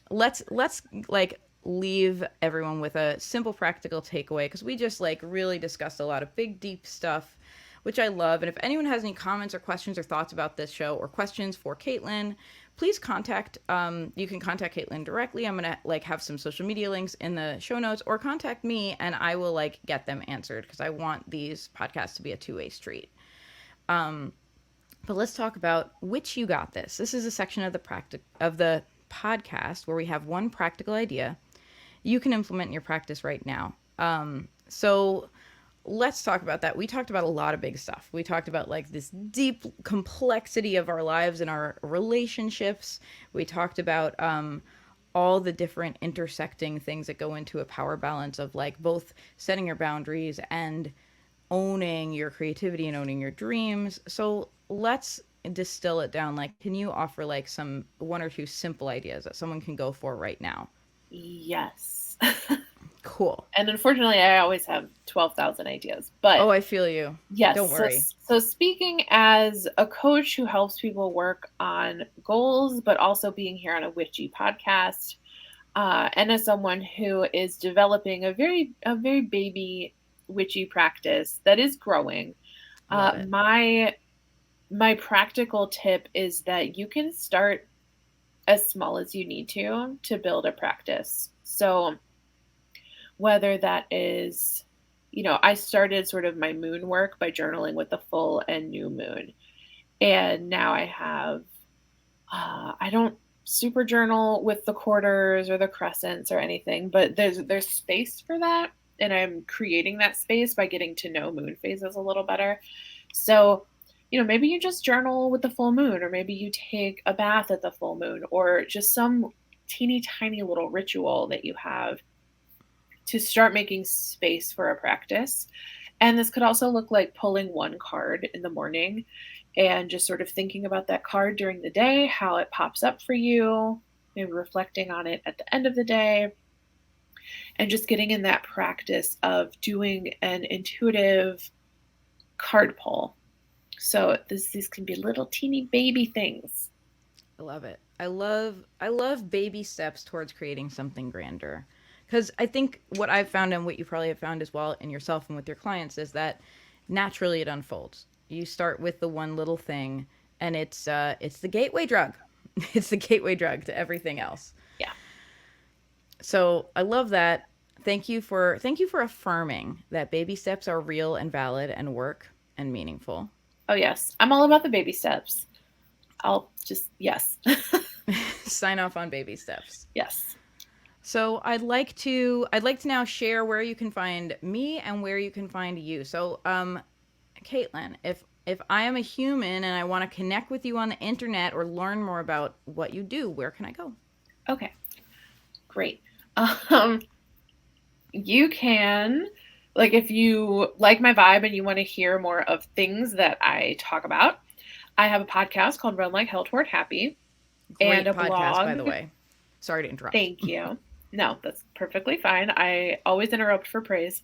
Let's like leave everyone with a simple practical takeaway because we just like really discussed a lot of big deep stuff, which I love. And if anyone has any comments or questions or thoughts about this show or questions for Caitlin, please contact you can contact Caitlin directly. I'm gonna like have some social media links in the show notes, or contact me and I will like get them answered because I want these podcasts to be a two-way street. But let's talk about which you got this. This is a section of the podcast where we have one practical idea you can implement in your practice right now. So let's talk about that. We talked about a lot of big stuff. We talked about like this deep complexity of our lives and our relationships. We talked about all the different intersecting things that go into a power balance of like both setting your boundaries and owning your creativity and owning your dreams. So let's distill it down. Like, can you offer like some 1 or 2 simple ideas that someone can go for right now? Yes. Cool. And unfortunately, I always have 12,000 ideas. But oh, I feel you. Yes. Don't worry. So speaking as a coach who helps people work on goals, but also being here on a witchy podcast, and as someone who is developing a very baby witchy practice that is growing, my practical tip is that you can start as small as you need to build a practice. So whether that is, I started sort of my moon work by journaling with the full and new moon. And now I have, I don't super journal with the quarters or the crescents or anything, but there's space for that. And I'm creating that space by getting to know moon phases a little better. So, maybe you just journal with the full moon, or maybe you take a bath at the full moon, or just some teeny tiny little ritual that you have to start making space for a practice. And this could also look like pulling one card in the morning and just sort of thinking about that card during the day, how it pops up for you, maybe reflecting on it at the end of the day, and just getting in that practice of doing an intuitive card pull. So these can be little teeny baby things. I love it. I love baby steps towards creating something grander. Because I think what I've found, and what you probably have found as well in yourself and with your clients, is that naturally it unfolds. You start with the one little thing, and it's the gateway drug. It's the gateway drug to everything else. Yeah. So I love that. Thank you for affirming that baby steps are real and valid and work and meaningful. Oh, yes. I'm all about the baby steps. I'll just, yes. Sign off on baby steps. Yes. So I'd like to now share where you can find me and where you can find you. So Caitlin, if I am a human and I want to connect with you on the internet or learn more about what you do, where can I go? Okay. Great. You can, like, if you like my vibe and you want to hear more of things that I talk about, I have a podcast called Run Like Hell Toward Happy. Great And a podcast, blog. by the way. Sorry to interrupt. Thank you. No, that's perfectly fine. I always interrupt for praise.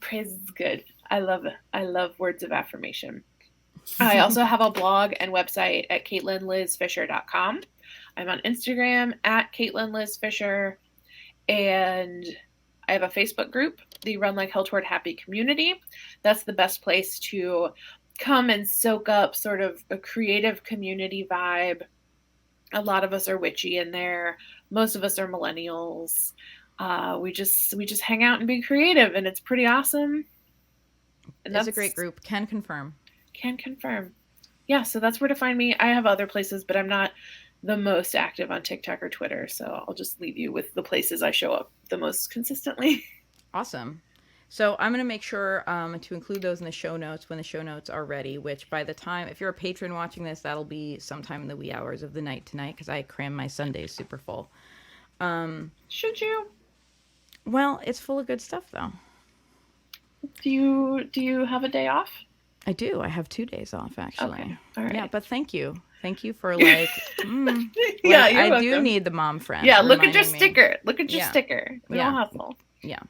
Praise is good. I love words of affirmation. I also have a blog and website at CaitlinLizFisher.com. I'm on Instagram at CaitlinLizFisher, and I have a Facebook group, the Run Like Hell Toward Happy community. That's the best place to come and soak up sort of a creative community vibe. A lot of us are witchy in there. Most of us are millennials. We just hang out and be creative, and it's pretty awesome. And that's a great group. Can confirm. Yeah, so that's where to find me. I have other places, but I'm not the most active on TikTok or Twitter, so I'll just leave you with the places I show up the most consistently. Awesome. So I'm going to make sure to include those in the show notes when the show notes are ready, which by the time, if you're a patron watching this, that'll be sometime in the wee hours of the night tonight because I cram my Sundays super full. Should you? Well, it's full of good stuff, though. Do you have a day off? I do. I have 2 days off, actually. Okay. All right. Yeah, but thank you. Thank you for like, yeah, I welcome. do need the mom friend. Yeah, look at your sticker. Look at your Yeah. sticker. We don't hustle. Yeah.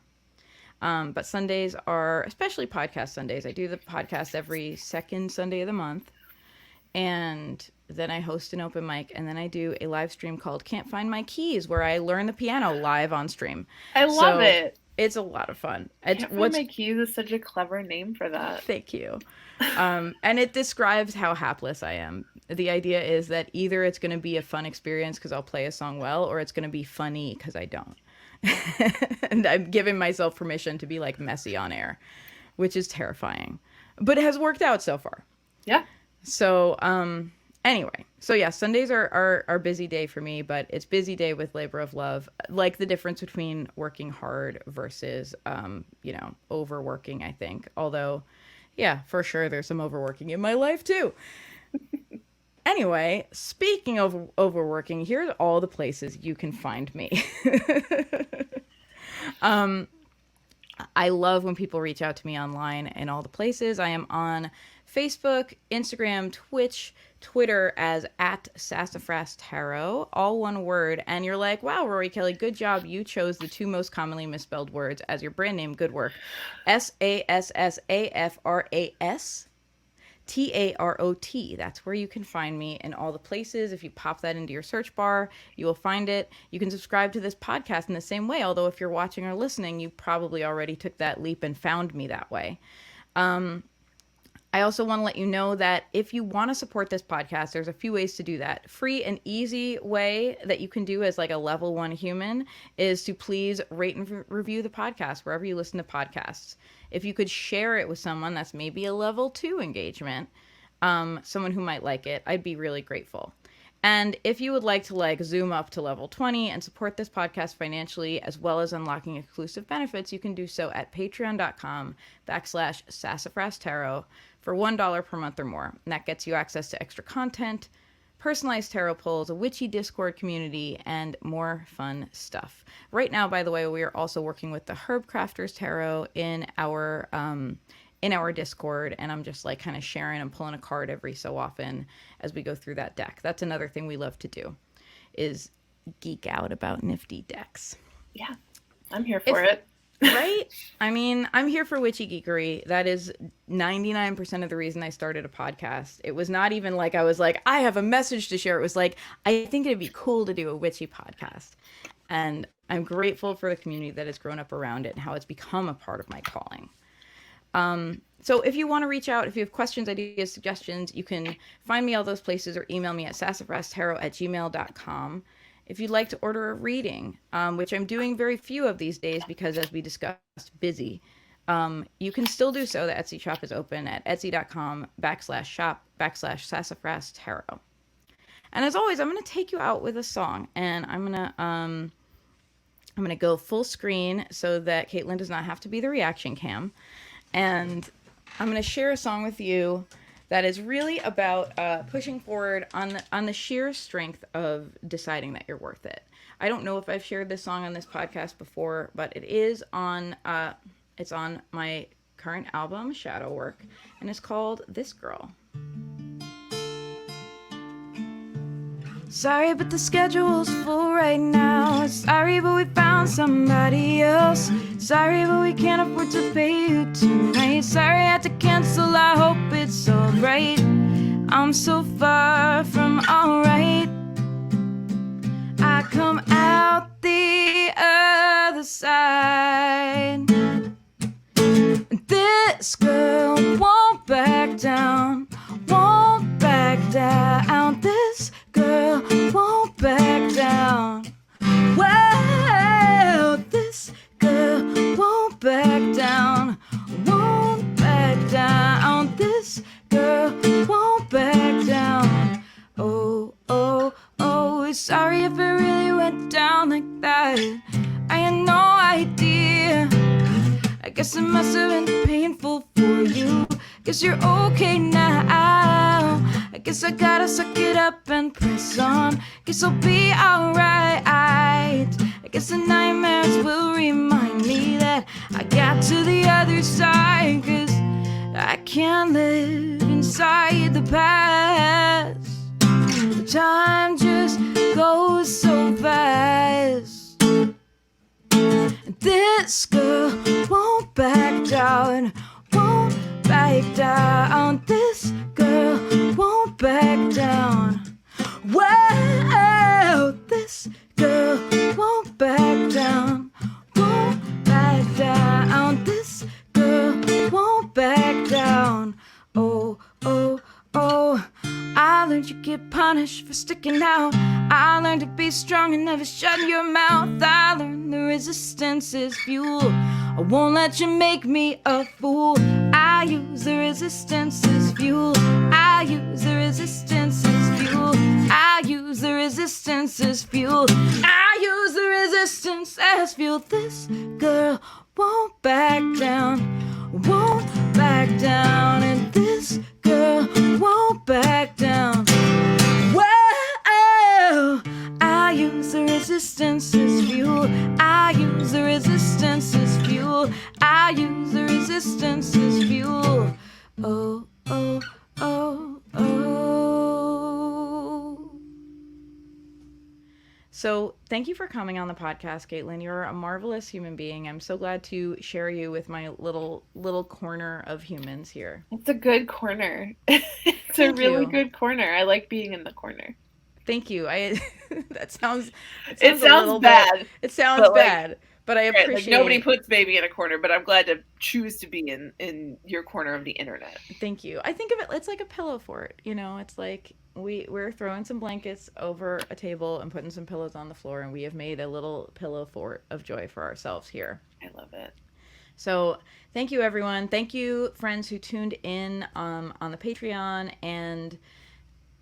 But Sundays are, especially podcast Sundays. I do the podcast every second Sunday of the month. And then I host an open mic. And then I do a live stream called Can't Find My Keys, where I learn the piano live on stream. I love it. It's a lot of fun. Can't Find My Keys is such a clever name for that. Thank you. And it describes how hapless I am. The idea is that either it's going to be a fun experience because I'll play a song well, or it's going to be funny because I don't. And I'm giving myself permission to be like messy on air, which is terrifying, but it has worked out so far. Yeah. So, anyway, so yeah, Sundays are busy day for me, but it's busy day with labor of love, like the difference between working hard versus, overworking, I think. Although, yeah, for sure, there's some overworking in my life too. Anyway, speaking of overworking, here's all the places you can find me. I love when people reach out to me online in all the places. I am on Facebook, Instagram, Twitch, Twitter as @SassafrasTarot, all one word. And you're like, wow, Rory Kelly, good job. You chose the 2 most commonly misspelled words as your brand name. Good work. SassafrasTarot. That's where you can find me in all the places. If you pop that into your search bar, you will find it. You can subscribe to this podcast in the same way, although if you're watching or listening, you probably already took that leap and found me that way. I also want to let you know that if you want to support this podcast, there's a few ways to do that. Free and easy way that you can do as like a level 1 human is to please rate and review the podcast wherever you listen to podcasts. If you could share it with someone, that's maybe a level 2 engagement, someone who might like it, I'd be really grateful. And if you would like to zoom up to level 20 and support this podcast financially, as well as unlocking exclusive benefits, you can do so at patreon.com/SassafrasTarot for $1 per month or more. And that gets you access to extra content, personalized tarot pulls, a witchy Discord community, and more fun stuff. Right now, by the way, we are also working with the Herb Crafters Tarot in our Discord, and I'm just kind of sharing and pulling a card every so often as we go through that deck. That's another thing we love to do, is geek out about nifty decks. Yeah, I'm here for it. Right? I mean, I'm here for witchy geekery. That is 99% of the reason I started a podcast. It was not even I was I have a message to share. It was I think it'd be cool to do a witchy podcast. And I'm grateful for the community that has grown up around it and how it's become a part of my calling. So if you want to reach out, if you have questions, ideas, suggestions, you can find me all those places or email me at sassafrastarot@gmail.com. If you'd like to order a reading, which I'm doing very few of these days because, as we discussed, busy, you can still do so. The Etsy shop is open at etsy.com/shop/sassafrastarot. And as always, I'm going to take you out with a song, and I'm going to go full screen so that Caitlin does not have to be the reaction cam. And I'm going to share a song with you that is really about pushing forward on the sheer strength of deciding that you're worth it. I don't know if I've shared this song on this podcast before, but it is on it's on my current album, Shadow Work, and it's called This Girl. Sorry, but the schedule's full right now. Sorry, but we found somebody else. Sorry, but we can't afford to pay you tonight. Sorry, I had to cancel, I hope it's alright. I'm so far from alright. I come out the other side. This girl won't back down, won't back down. This girl won't back down. Well, this girl won't back down, won't back down. This girl won't back down. Oh, oh, oh, sorry if it really went down like that. I had no idea. I guess it must have been painful for you. Guess you're okay now. I guess I gotta suck it up and press on. Guess I'll be alright. I guess the nightmares will remind me that I got to the other side. Cause I can't live inside the past. The time just goes so fast. This girl won't back down, won't back down. This girl won't back down. Well, this girl won't back down, won't back down. This girl won't back down. Oh, oh, oh, I learned you get punished for sticking out. I learned to be strong and never shut your mouth. I learned the resistance is fuel. I won't let you make me a fool. I use the resistance as fuel. I use the resistance as fuel. I use the resistance as fuel. I use the resistance as fuel. This girl won't back down, won't back down. And this girl won't back down. Well, I use the resistance as fuel. I use the resistance as fuel. I use the resistance as fuel. Oh, oh, oh, oh. So thank you for coming on the podcast, Caitlin. You're a marvelous human being. I'm so glad to share you with my little corner of humans here. It's a good corner. It's a really good corner. I like being in the corner. Thank you. That sounds bad. It sounds bad, but I appreciate. Like nobody puts baby in a corner, but I'm glad to choose to be in your corner of the internet. Thank you. I think of it. It's like a pillow fort. You know, it's like we're throwing some blankets over a table and putting some pillows on the floor, and we have made a little pillow fort of joy for ourselves here. I love it. So thank you, everyone. Thank you, friends who tuned in on the Patreon. And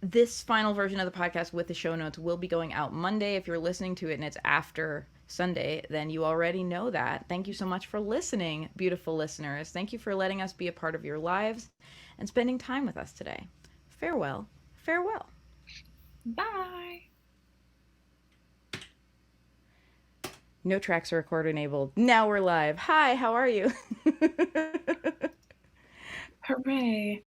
this final version of the podcast with the show notes will be going out Monday. If you're listening to it and it's after Sunday, then you already know that. Thank you so much for listening, beautiful listeners. Thank you for letting us be a part of your lives and spending time with us today. Farewell. Farewell. Bye. No tracks record enabled. Now we're live. Hi, how are you? Hooray.